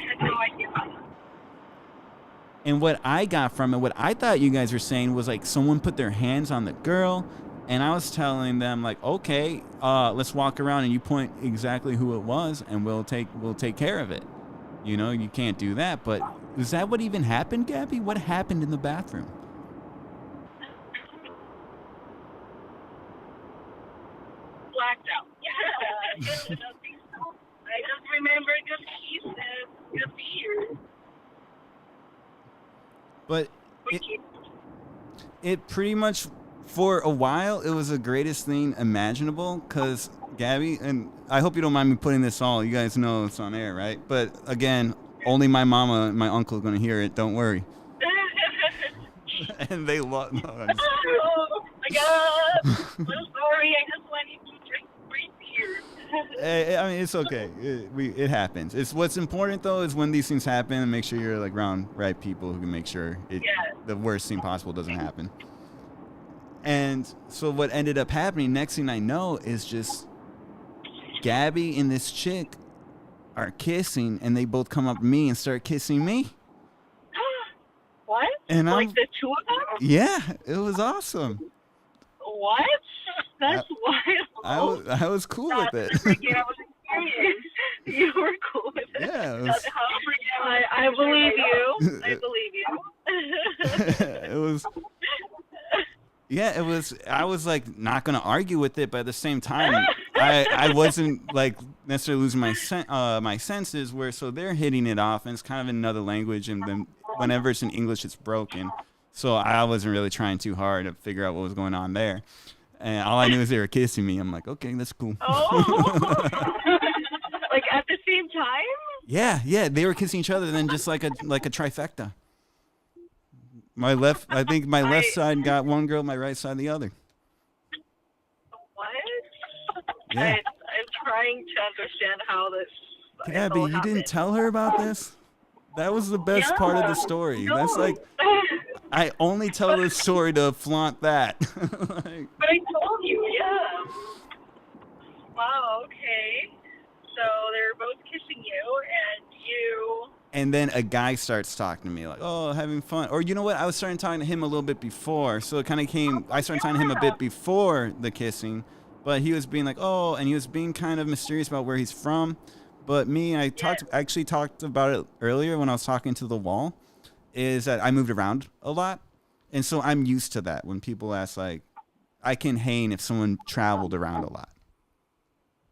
S1: And what I got from it, what I thought you guys were saying was someone put their hands on the girl. And I was telling them okay, let's walk around and you point exactly who it was, and we'll take care of it. You can't do that. But is that what even happened, Gabby? What happened in the bathroom?
S8: Blacked out. Yeah. I just remember just pieces, just beer.
S1: But it pretty much. For a while, it was the greatest thing imaginable because Gabby, and I hope you don't mind me putting this all, you guys know it's on air, right? But again, only my mama and my uncle are going to hear it, don't worry. And they love, no,
S8: Oh my god, I'm sorry, I just wanted to drink free beer.
S1: I mean, it's okay. It happens. It's what's important though is when these things happen, and make sure you're around right people who can make sure the worst thing possible doesn't happen. And so what ended up happening, next thing I know, is just Gabby and this chick are kissing, and they both come up to me and start kissing me.
S8: What?
S1: And
S8: the two of them?
S1: Yeah, it was awesome.
S8: What? That's wild.
S1: I was cool with it.
S8: You were cool with it.
S1: Yeah.
S8: I believe you. I believe you.
S1: It was. Yeah, it was. I was not gonna argue with it, but at the same time, I wasn't like necessarily losing my senses. Where so they're hitting it off, and it's kind of in another language, and then whenever it's in English, it's broken. So I wasn't really trying too hard to figure out what was going on there. And all I knew is they were kissing me. I'm like, okay, that's cool.
S8: Oh. Like at the same time?
S1: Yeah, they were kissing each other, and then just like a trifecta. I think my left side got one girl, my right side the other.
S8: What?
S1: Yeah.
S8: I'm trying to understand how this.
S1: Gabby, you didn't tell her about this? That was the best part of the story.
S8: No.
S1: That's like, I only tell this story to flaunt that. Like,
S8: But I told you, yeah. Wow, okay. So they're both kissing you, and you.
S1: and then a guy starts talking to me like, oh, having fun. Or you know what? I was starting talking to him a little bit before. So it kind of I started talking to him a bit before the kissing. But he was being like, oh, and he was being kind of mysterious about where he's from. But me, I actually talked about it earlier when I was talking to the wall, is that I moved around a lot. And so I'm used to that when people ask, like, I can hang if someone traveled around a lot.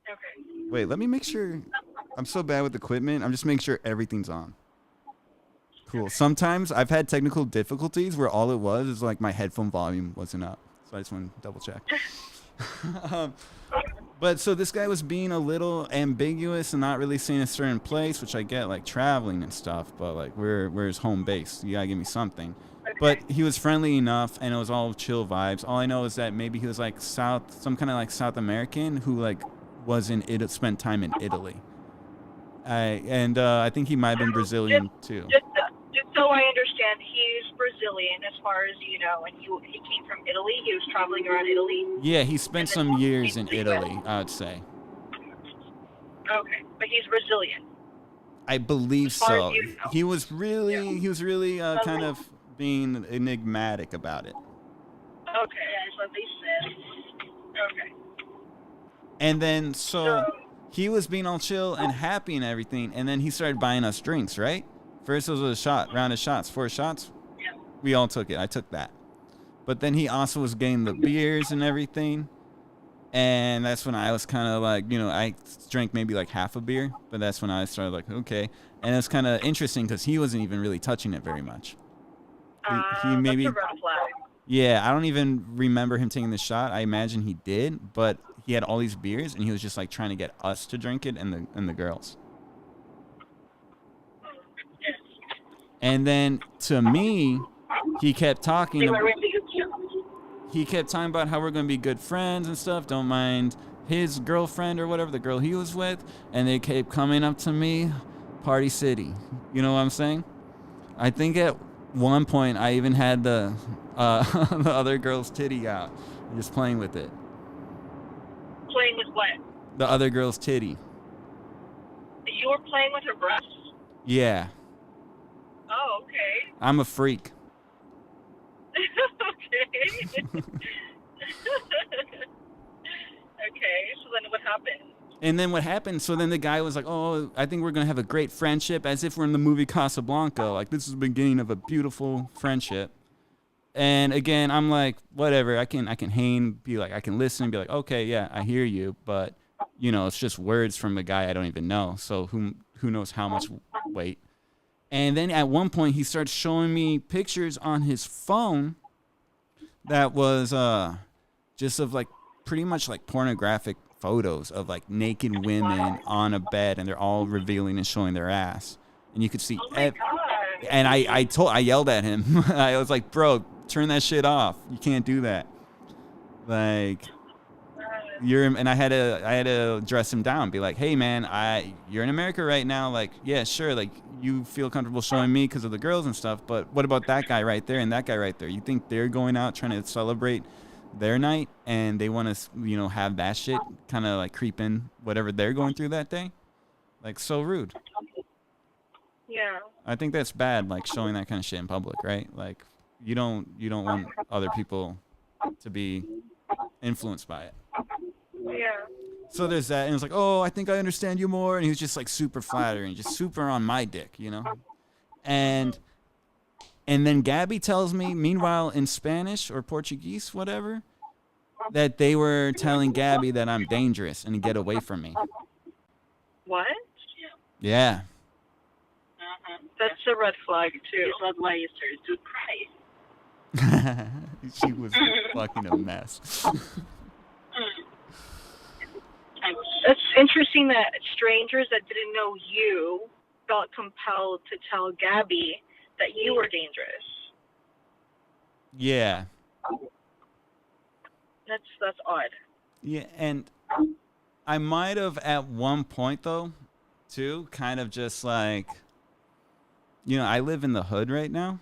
S8: Okay.
S1: Wait, let me make sure. I'm so bad with equipment. I'm just making sure everything's on. Cool. Sometimes I've had technical difficulties where all it was is like my headphone volume wasn't up. So I just want to double check. But so this guy was being a little ambiguous and not really saying a certain place, which I get, like traveling and stuff, but like where's home base? You gotta give me something. But he was friendly enough, and it was all chill vibes. All I know is that maybe he was like some kind of like South American who like spent time in Italy. I think he might have been Brazilian too.
S8: Just so I understand, he's Brazilian as far as you know, and he came from Italy. He was traveling around Italy.
S1: Yeah, he spent some years in Italy, I would say.
S8: Okay, but he's Brazilian.
S1: I believe
S8: As far
S1: so.
S8: as you know.
S1: He was really kind of being enigmatic about it.
S8: Okay, that's what they said. Okay.
S1: And then so he was being all chill and happy and everything, and then he started buying us drinks, right? First it was a round of shots, 4 shots.
S8: Yeah.
S1: We all took it. I took that. But then he also was getting the beers and everything. And that's when I was kind of like, I drank maybe like half a beer, but that's when I started like, okay. And it's kind of interesting because he wasn't even really touching it very much. He maybe,
S8: that's a red flag.
S1: yeah, I don't even remember him taking the shot. I imagine he did, but he had all these beers and he was just like trying to get us to drink it and the girls. And then to me, he kept talking. He kept talking about how we're going to be good friends and stuff. Don't mind his girlfriend or whatever, the girl he was with. And they kept coming up to me, Party City. You know what I'm saying? I think at one point I even had the the other girl's titty out, just playing with it.
S8: Playing with what?
S1: The other girl's titty.
S8: You were playing with her breasts?
S1: Yeah.
S8: Oh, okay.
S1: I'm a freak.
S8: Okay. Okay, so then what happened?
S1: And then what happened? So then the guy was like, "Oh, I think we're gonna have a great friendship," as if we're in the movie Casablanca. Like this is the beginning of a beautiful friendship. And again, I'm like, whatever. I can hang, be like, I can listen and be like, okay, yeah, I hear you, but it's just words from a guy I don't even know. So who knows how much weight? And then at one point, he starts showing me pictures on his phone that was just of like pretty much like pornographic photos of like naked women on a bed, and they're all revealing and showing their ass. And you could see, and I yelled at him. I was like, bro, turn that shit off. You can't do that. Like, and I had to dress him down, be like, hey man, you're in America right now. Like, yeah, sure. Like you feel comfortable showing me because of the girls and stuff. But what about that guy right there and that guy right there? You think they're going out trying to celebrate their night and they want to, have that shit kind of like creep in whatever they're going through that day? Like, so rude.
S8: Yeah.
S1: I think that's bad, like showing that kind of shit in public, right? Like you don't want other people to be influenced by it.
S8: Yeah.
S1: So there's that, and it's like, oh, I think I understand you more, and he was just like super flattering, just super on my dick, and then Gabby tells me, meanwhile in Spanish or Portuguese, whatever, that they were telling Gabby that I'm dangerous and to get away from me.
S8: What?
S1: Yeah.
S8: That's a red flag too. That's why you started to cry.
S1: She was fucking a mess.
S8: It's interesting that strangers that didn't know you felt compelled to tell Gabby that you were dangerous.
S1: Yeah.
S8: That's odd.
S1: Yeah, and I might have at one point though, too, kind of just like, you know, I live in the hood right now,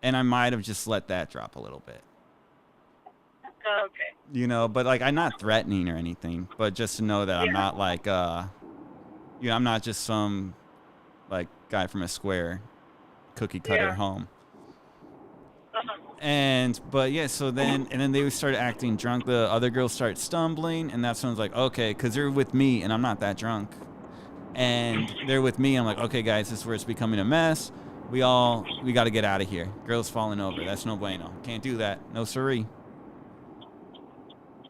S1: and I might have just let that drop a little bit.
S8: Okay.
S1: You know, but like I'm not threatening or anything, but just to know that I'm not like, you know, I'm not just some like guy from a square cookie cutter home. But yeah, so then they started acting drunk. The other girls start stumbling, and that's when I was like, okay, because they're with me, and I'm not that drunk. And they're with me. I'm like, okay, guys, this is where it's becoming a mess. We got to get out of here. Girls falling over. That's no bueno. Can't do that. No siree.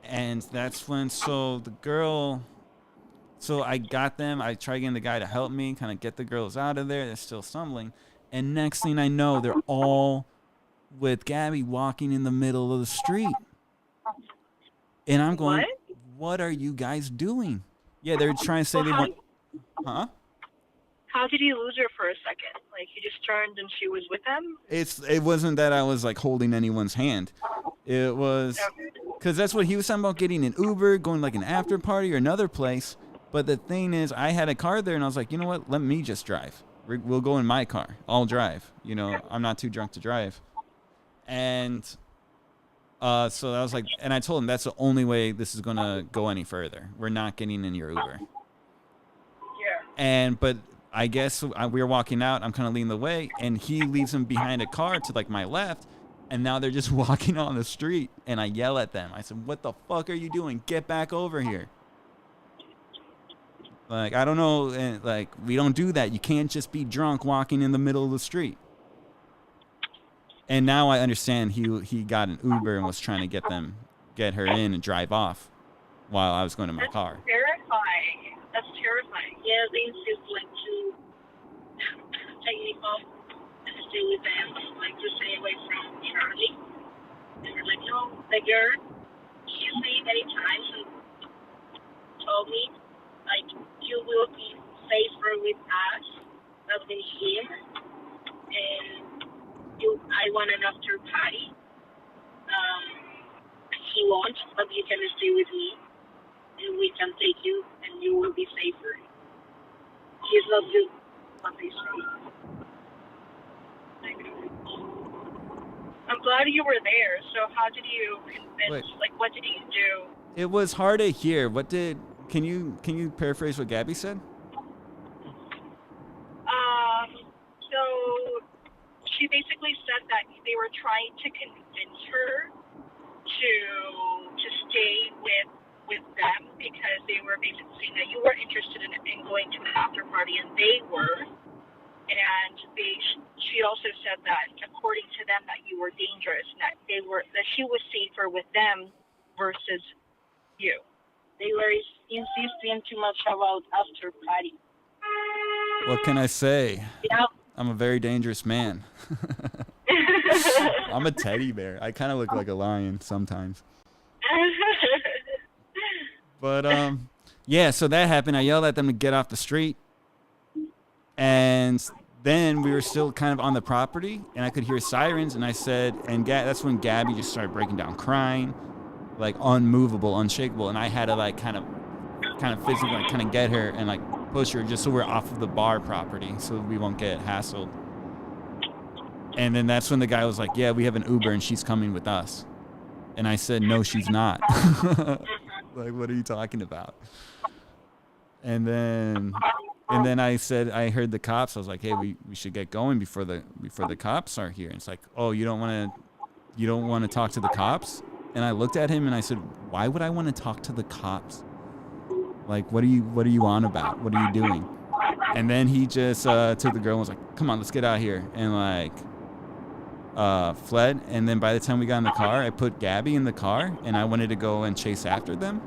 S1: And that's when, so I got them. I tried getting the guy to help me, kind of get the girls out of there. They're still stumbling. And next thing I know, they're all with Gabby walking in the middle of the street. And I'm going, what are you guys doing? Yeah, they're trying to say they weren't. Huh?
S8: How did you lose her for a second? Like, you just turned and she was with them?
S1: It wasn't that I was like holding anyone's hand. It was because that's what he was talking about, getting an Uber, going like an after party or another place. But the thing is, I had a car there, and I was like, you know what? Let me just drive. We'll go in my car. I'll drive. You know, I'm not too drunk to drive. And so I was like, and I told him that's the only way this is going to go any further. We're not getting in your Uber. Yeah. But I guess we were walking out. I'm kind of leading the way, and he leaves him behind a car to like my left. And now they're just walking on the street, and I yell at them. I said, what the fuck are you doing? Get back over here. Like, I don't know. And like, we don't do that. You can't just be drunk walking in the middle of the street. And now I understand he got an Uber and was trying to get her in and drive off while I was going to my car.
S8: Terrifying. That's terrifying.
S9: Yeah, they insist like to take me off and stay with them, like to stay away from Charlie. They were like, no, the girl, she me many times and told me, like, you will be safer with us than with him. And I want an after party. He won't, but you can stay with me, and we can take you, and you will be safer. He's not good, what they say.
S8: I'm glad you were there. So how did you convince?
S1: Wait.
S8: Like, what did you do?
S1: It was hard to hear. Can you paraphrase what Gabby said?
S8: So she basically said that they were trying to convince her to stay with them because they were basically saying that you were interested in going to the after party, and they were. And she also said that according to them that you were dangerous, and that she was safer with them versus you.
S9: They were insisting too much about after party.
S1: What can I say?
S9: Yeah.
S1: I'm a very dangerous man. I'm a teddy bear. I kind of look like a lion sometimes. But yeah, so that happened. I yelled at them to get off the street. And then we were still kind of on the property, and I could hear sirens, and I said, that's when Gabby just started breaking down crying, like unmovable, unshakable, and I had to like kind of physically like kind of get her and like push her just so we're off of the bar property so we won't get hassled. And then that's when the guy was like, yeah, we have an Uber and she's coming with us. And I said, no, she's not. Like, what are you talking about? And then I said, I heard the cops. I was like, hey, we should get going before the cops are here. And it's like, oh, you don't want to talk to the cops? And I looked at him and I said, why would I want to talk to the cops? Like, what are you on about? What are you doing? And then he just took the girl and was like, come on, let's get out of here. And like, fled. And then by the time we got in the car, I put Gabby in the car, and I wanted to go and chase after them.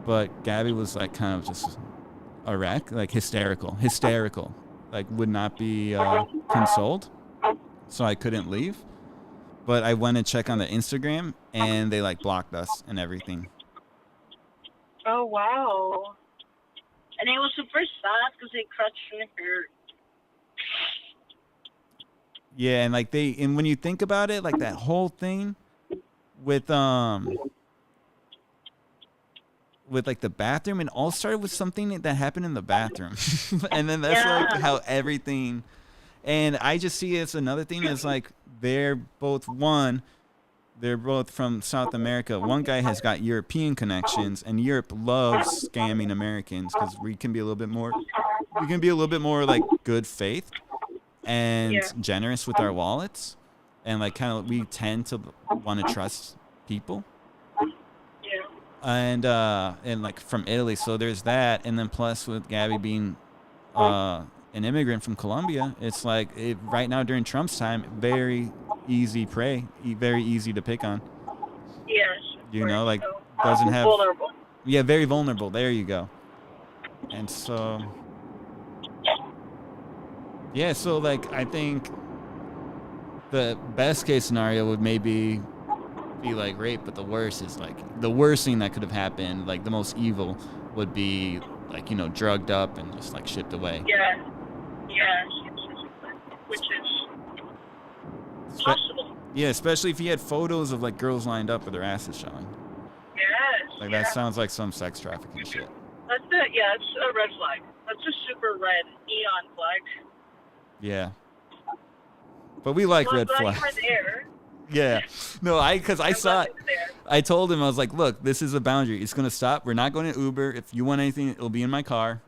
S1: But Gabby was like kind of just a wreck, like hysterical, like would not be consoled. So I couldn't leave. But I went and checked on the Instagram, and they like blocked us and everything.
S9: Oh, wow. And it was super sad because they crushed her.
S1: Yeah, and like and when you think about it, like that whole thing with like the bathroom, it all started with something that happened in the bathroom. And then that's like how everything, and I just see it as another thing is like they're both from South America. One guy has got European connections, and Europe loves scamming Americans because we can be a little bit more like good faith and generous with our wallets, and like kind of we tend to want to trust people. And like from Italy, so there's that, and then plus with Gabby being an immigrant from Colombia, it's like right now during Trump's time, very easy prey, very easy to pick on.
S9: Yes.
S1: You know, like doesn't have
S9: vulnerable.
S1: Yeah, very vulnerable. There you go. And so yeah, so like I think the best case scenario would maybe be like rape, but the worst is like the worst thing that could have happened, like the most evil would be like, you know, drugged up and just like shipped away.
S9: Yeah. Which is possible.
S1: Yeah, especially if he had photos of like girls lined up with their asses showing.
S9: Yes.
S1: Like that sounds like some sex trafficking shit.
S9: That's it. Yeah, it's a red flag. That's a super red neon flag.
S1: Yeah. But we like red flags. Yeah. No, because I saw it. I told him, I was like, look, this is a boundary. It's going to stop. We're not going to Uber. If you want anything, it'll be in my car.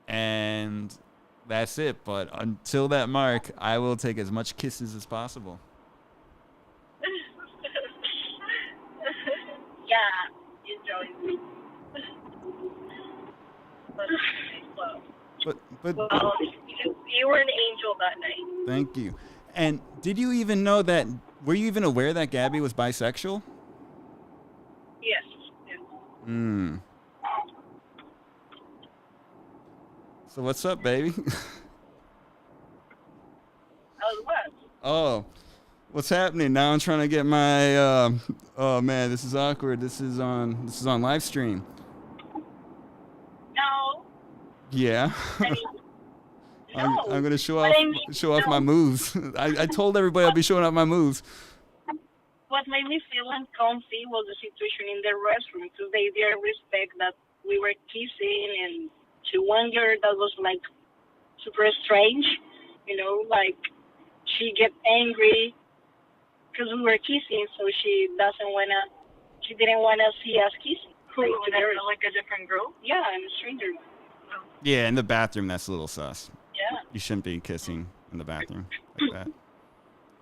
S1: And that's it. But until that mark, I will take as much kisses as possible.
S9: Yeah. Enjoy.
S1: But
S9: well, you were an angel that night.
S1: Thank you. And did you even know that? Were you even aware that Gabby was bisexual?
S9: Yes.
S1: So what's up, baby?
S9: What?
S1: Oh, what's happening? Now I'm trying to get my. Oh man, this is awkward. This is on live stream.
S9: No.
S1: Yeah.
S9: I mean, no.
S1: I'm gonna show off my moves. I told everybody I'll be showing off my moves.
S9: What made me feel uncomfy was the situation in the restroom, because they didn't respect that we were kissing, and to one girl that was like super strange, you know, like she get angry because we were kissing, so she didn't wanna see us kissing.
S8: Who, like a different girl?
S9: Yeah, and a stranger.
S1: Yeah, in the bathroom, that's a little sus.
S9: Yeah.
S1: You shouldn't be kissing in the bathroom like that.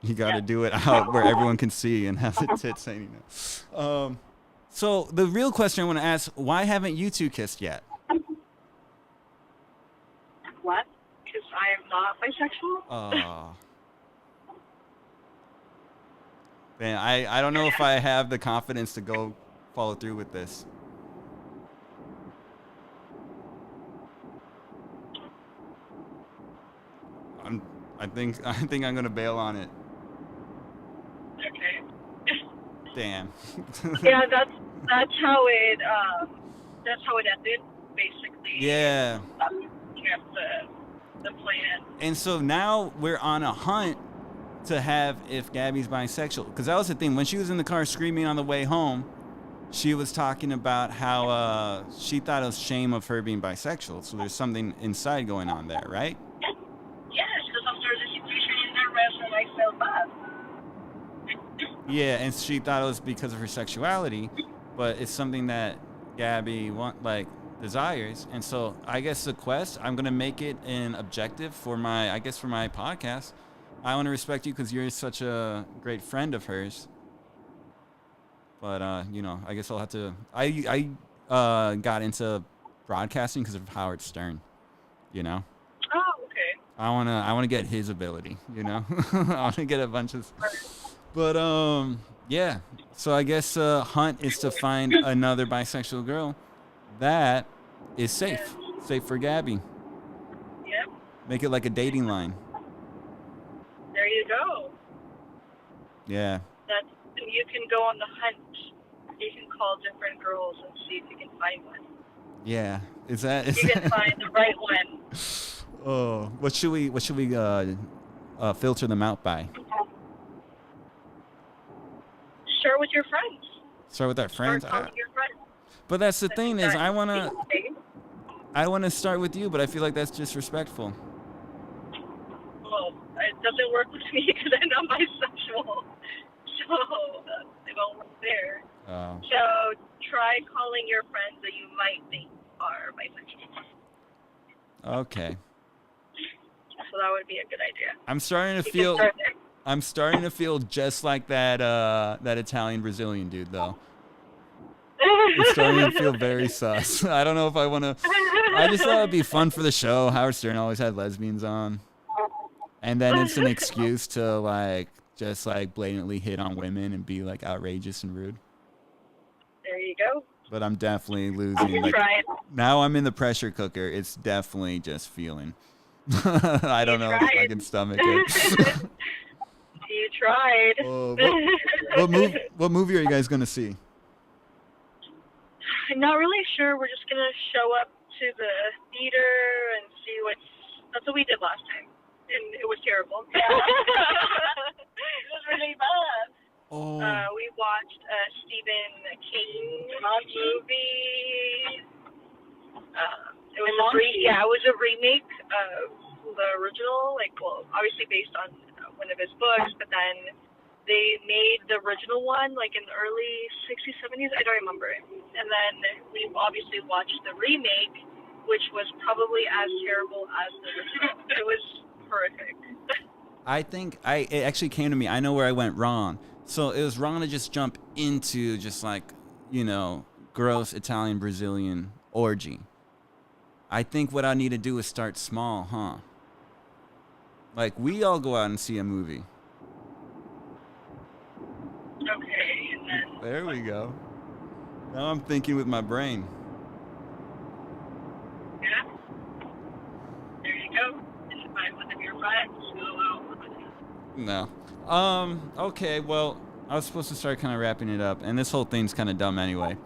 S1: You got to do it out where everyone can see and have the tits hanging out. So the real question I want to ask, why haven't you two kissed yet?
S8: What? Because I am not bisexual?
S1: Man, I don't know if I have the confidence to go follow through with this. I think I'm gonna bail on it.
S8: Okay.
S1: Damn.
S8: Yeah, that's how it ended, basically.
S1: Yeah.
S8: Kept the plan.
S1: And so now we're on a hunt to have if Gabby's bisexual, because that was the thing when she was in the car screaming on the way home. She was talking about how she thought it was shame of her being bisexual. So there's something inside going on there, right?
S9: Yes, because after the situation in the restroom, I felt bad.
S1: Yeah, and she thought it was because of her sexuality, but it's something that Gabby desires. And so I guess the quest, I'm gonna make it an objective for my podcast. I want to respect you because you're such a great friend of hers. But you know, I guess I'll have to. I got into broadcasting because of Howard Stern. You know.
S8: Oh, okay.
S1: I wanna get his ability, you know. I wanna get a bunch of, but yeah. So I guess hunt is to find another bisexual girl that is safe for Gabby.
S9: Yep.
S1: Make it like a dating line.
S9: There you go.
S1: Yeah.
S9: That's you can go on the hunt. You can call different girls and see if you can find one.
S1: Yeah. Is that?
S9: You can find the right one.
S1: Oh, what should we filter them out by?
S9: Share with your friends.
S1: Start with our friends.
S9: Start calling your friends.
S1: But that's the thing is, I wanna
S9: Okay.
S1: start with you, but I feel like that's disrespectful.
S9: Well, it doesn't work with me because I'm not bisexual. So it won't work there.
S1: Oh.
S9: So try calling your friends that you might think are bisexual.
S1: Okay.
S9: So that would be a good idea.
S1: I'm starting to
S9: You can
S1: feel.
S9: start there.
S1: I'm starting to feel just like that that Italian Brazilian dude though. It's starting to feel very sus. I don't know if I want to. I just thought it'd be fun for the show. Howard Stern always had lesbians on, and then it's an excuse to like just like blatantly hit on women and be like outrageous and rude.
S9: There you go.
S1: But I'm definitely losing. Like
S9: Try it.
S1: now, I'm in the pressure cooker. It's definitely just feeling. I don't know if I
S9: tried.
S1: can stomach it.
S9: You tried.
S1: Oh, what movie are you guys gonna see?
S9: I'm not really sure. We're just gonna show up to the theater and see what's. That's what we did last time, and it was terrible. It was really bad.
S1: Oh.
S9: We watched a Stephen King movie. It was it was a remake of the original, like, well, obviously based on one of his books, but then they made the original one like in the early 60s, 70s. I don't remember it. And then we obviously watched the remake, which was probably as terrible as the original. It was horrific.
S1: I think it actually came to me. I know where I went wrong. So it was wrong to just jump into just like, you know, gross Italian Brazilian orgy. I think what I need to do is start small, huh? Like we all go out and see a movie.
S9: Okay, and then
S1: There we go. Now I'm thinking with my brain.
S9: yeah, there you go. And find one of your friends. Go out with them.
S1: No. Okay, well, I was supposed to start kind of wrapping it up, and this whole thing's kind of dumb anyway.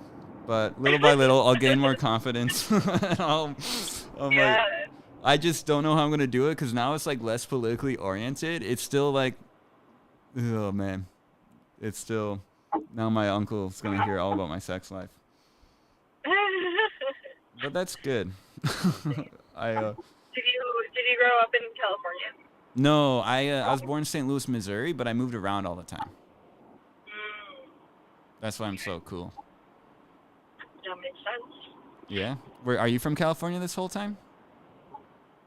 S1: But little by little, I'll gain more confidence. And I'm
S9: Yeah.
S1: like, I just don't know how I'm going to do it because now it's like less politically oriented. It's still like, oh man. It's still, now my uncle's going to hear all about my sex life. But that's good.
S9: Did you grow up in California?
S1: No, I was born in St. Louis, Missouri, but I moved around all the time. That's why I'm so cool.
S9: That makes sense.
S1: Yeah. Are you from California this whole time?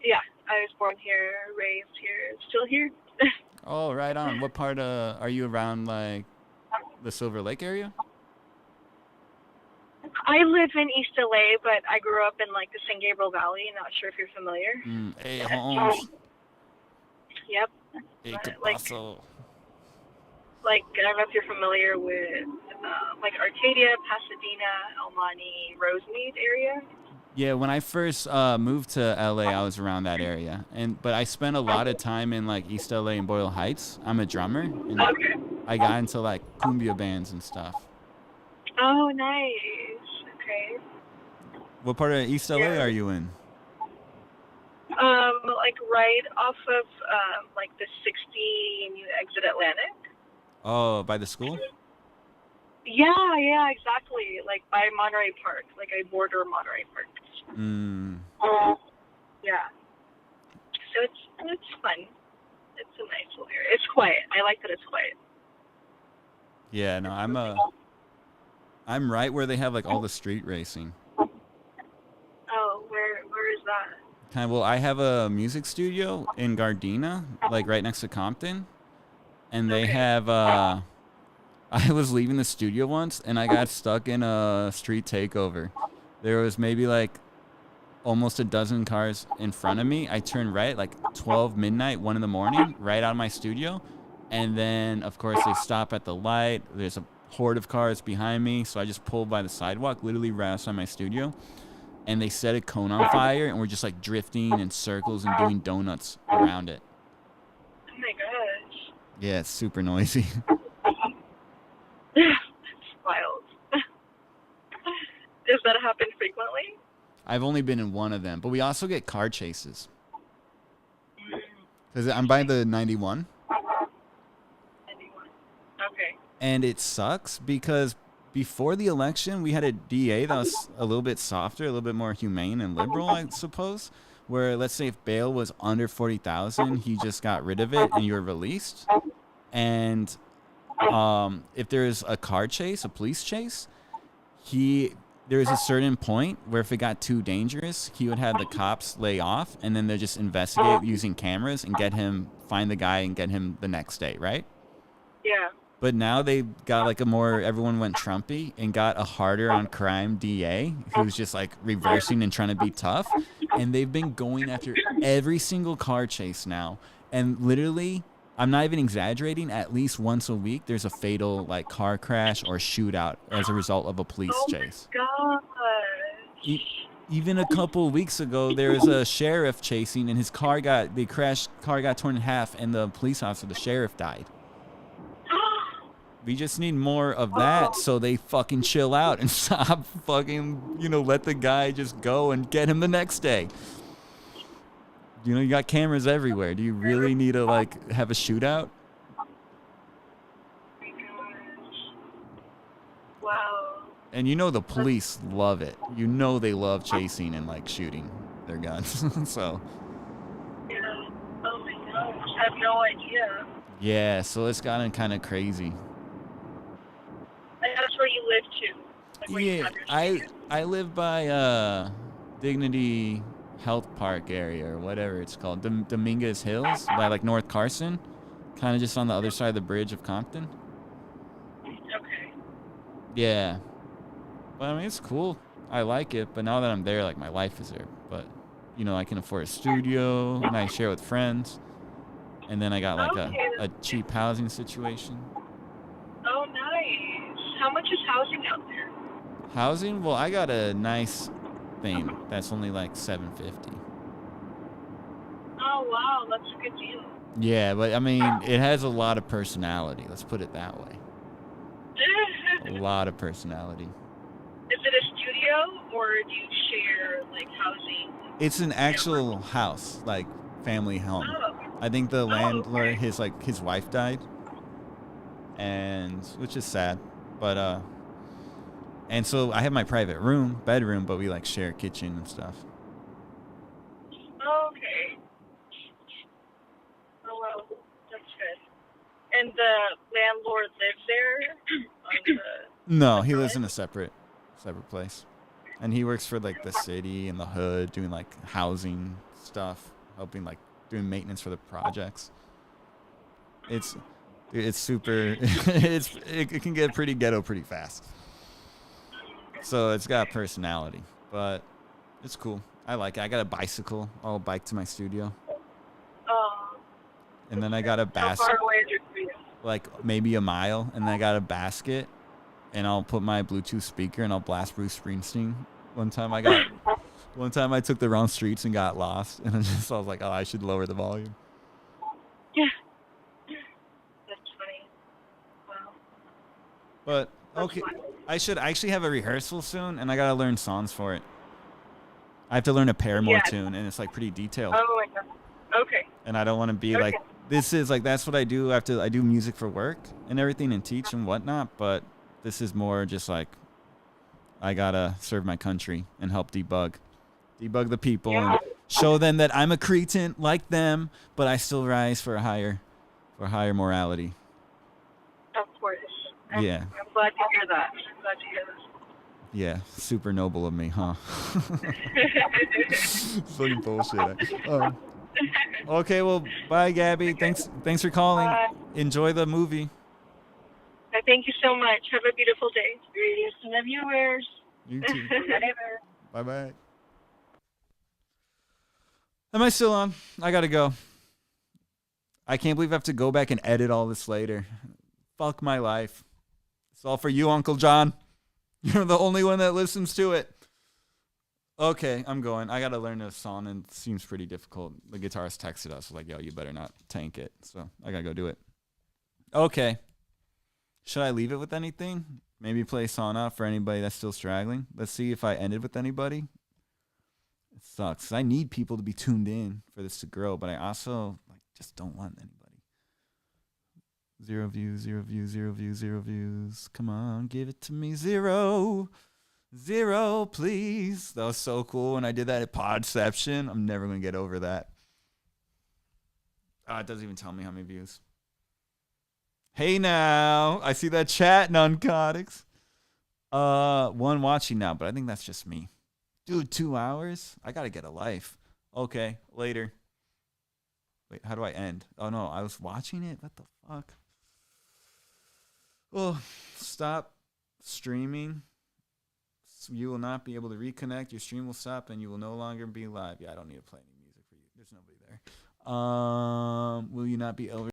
S9: Yeah, I was born here, raised here, still here.
S1: Oh, right on. What part are you around, like the Silver Lake area?
S9: I live in East LA, but I grew up in like the San Gabriel Valley. Not sure if you're familiar.
S1: Hey, Holmes.
S9: Yep.
S1: Hey,
S9: Like-
S1: ¿qué pasó?
S9: Like I don't know if you're familiar with like Arcadia, Pasadena, El Monte, Rosemead area.
S1: Yeah, when I first moved to LA, I was around that area, but I spent a lot of time in like East LA and Boyle Heights. I'm a drummer, and
S9: Okay.
S1: I got into like cumbia bands and stuff.
S9: Oh, nice. Okay.
S1: What part of East LA
S9: Yeah.
S1: are you in?
S9: Like right off of like the 60 and you exit Atlantic.
S1: Oh, by the school?
S9: Yeah, exactly. Like by Monterey Park. Like I border Monterey Park. Yeah. So it's fun. It's a nice little area. It's quiet. I like that it's quiet.
S1: Yeah, no, I'm right where they have like all the street racing.
S9: Oh, where is that?
S1: Well, I have a music studio in Gardena, like right next to Compton, and they have. I was leaving the studio once, and I got stuck in a street takeover. There was maybe like almost a dozen cars in front of me. I turn right like 12 midnight, 1 in the morning, right out of my studio. And then, of course, they stop at the light. There's a horde of cars behind me. So I just pulled by the sidewalk, literally right outside my studio. And they set a cone on fire, and we're just like drifting in circles and doing donuts around it.
S8: Oh my gosh.
S1: Yeah, it's super noisy.
S8: It's wild. Does that happen frequently?
S1: I've only been in one of them, but we also get car chases. Because I'm by the 91.
S8: 91. Okay.
S1: And it sucks because before the election, we had a DA that was a little bit softer, a little bit more humane and liberal, I suppose. Where, let's say, if bail was under $40,000, he just got rid of it and you were released. And if there's a car chase, a police chase, there was a certain point where if it got too dangerous, he would have the cops lay off, and then they'll just investigate using cameras and find the guy and get him the next day, right?
S8: Yeah.
S1: But now they got like everyone went Trumpy and got a harder on crime DA who's just like reversing and trying to be tough. And they've been going after every single car chase now. And literally, I'm not even exaggerating, at least once a week, there's a fatal like car crash or shootout as a result of a police chase.
S8: God.
S1: Even a couple of weeks ago, there was a sheriff chasing, and his car got torn in half, and the police officer, the sheriff, died. We just need more of that so they fucking chill out and stop fucking, let the guy just go and get him the next day. You got cameras everywhere. Do you really need to, have a shootout?
S8: Wow.
S1: And the police love it. They love chasing and, shooting their guns. So.
S8: Yeah. Oh, my gosh. I have no idea.
S1: Yeah, so it's gotten kind of crazy.
S8: And that's where you live, too? Where you have your studio?
S1: I live by Dignity Health Park area or whatever it's called, Dominguez Hills by North Carson, kind of just on the other side of the bridge of Compton.
S8: Okay.
S1: Yeah, but I mean it's cool. I like it, but now that I'm there, my life is there. But I can afford a studio and I share with friends, and then I got a cheap housing situation.
S8: Oh, nice. How much is housing out there?
S1: Housing? Well, I got a nice thing that's only $750.
S8: Oh, wow. That's a good deal.
S1: Yeah, but I mean, it has a lot of personality. Let's put it that way. A lot of personality.
S8: Is it a studio, or do you share, housing?
S1: It's an actual house, family home.
S8: Oh.
S1: I think the landlord, his wife died, and which is sad, but and so I have my private bedroom, but we share a kitchen and stuff.
S8: Oh, okay. Oh, well, that's good. And the landlord lives there?
S1: No, he lives in a separate place, and he works for the city and the hood, doing housing stuff, helping doing maintenance for the projects. It's super. It can get pretty ghetto pretty fast. So it's got personality, but it's cool. I like it. I got a bicycle. I'll bike to my studio.
S8: Oh.
S1: And then I got a basket.
S8: How far away is your studio?
S1: Maybe a mile. And then I got a basket, and I'll put my Bluetooth speaker and I'll blast Bruce Springsteen. One time I took the wrong streets and got lost, and I was like, oh, I should lower the volume.
S8: Yeah. That's funny. Wow.
S1: But okay, I actually have a rehearsal soon, and I gotta learn songs for it. I have to learn a Paramore tune, and it's pretty detailed.
S8: Oh my god. Okay.
S1: And I don't want to be this is that's what I do after I do music for work and everything and teach and whatnot. But this is more just I gotta serve my country and help debug the people and show them that I'm a cretin like them, but I still rise for higher morality.
S8: Of course.
S1: Yeah.
S8: I'm glad to hear that.
S1: Yeah, super noble of me, huh? Fucking bullshit. Okay, well, bye, Gabby. Thanks for calling. Enjoy the movie.
S8: Thank you so much. Have a beautiful day. To the viewers.
S1: You too.
S8: Whatever.
S1: Bye-bye. Am I still on? I gotta go. I can't believe I have to go back and edit all this later. Fuck my life. It's all for you, Uncle John. You're the only one that listens to it. Okay, I'm going. I gotta learn this song, and it seems pretty difficult. The guitarist texted us like, "Yo, you better not tank it." So I gotta go do it. Okay. Should I leave it with anything? Maybe play a song out for anybody that's still straggling. Let's see if I ended with anybody. It sucks. I need people to be tuned in for this to grow, but I also just don't want anybody. 0 views, 0 views, 0 views, 0 views. Come on, give it to me. 0. 0, please. That was so cool when I did that at Podception. I'm never going to get over that. It doesn't even tell me how many views. Hey now. I see that chat, Nuncotics. One watching now, but I think that's just me. Dude, 2 hours? I got to get a life. Okay, later. Wait, how do I end? Oh, no, I was watching it? What the fuck? Oh, stop streaming. You will not be able to reconnect. Your stream will stop and you will no longer be live. Yeah, I don't need to play any music for you. There's nobody there. Will you not be able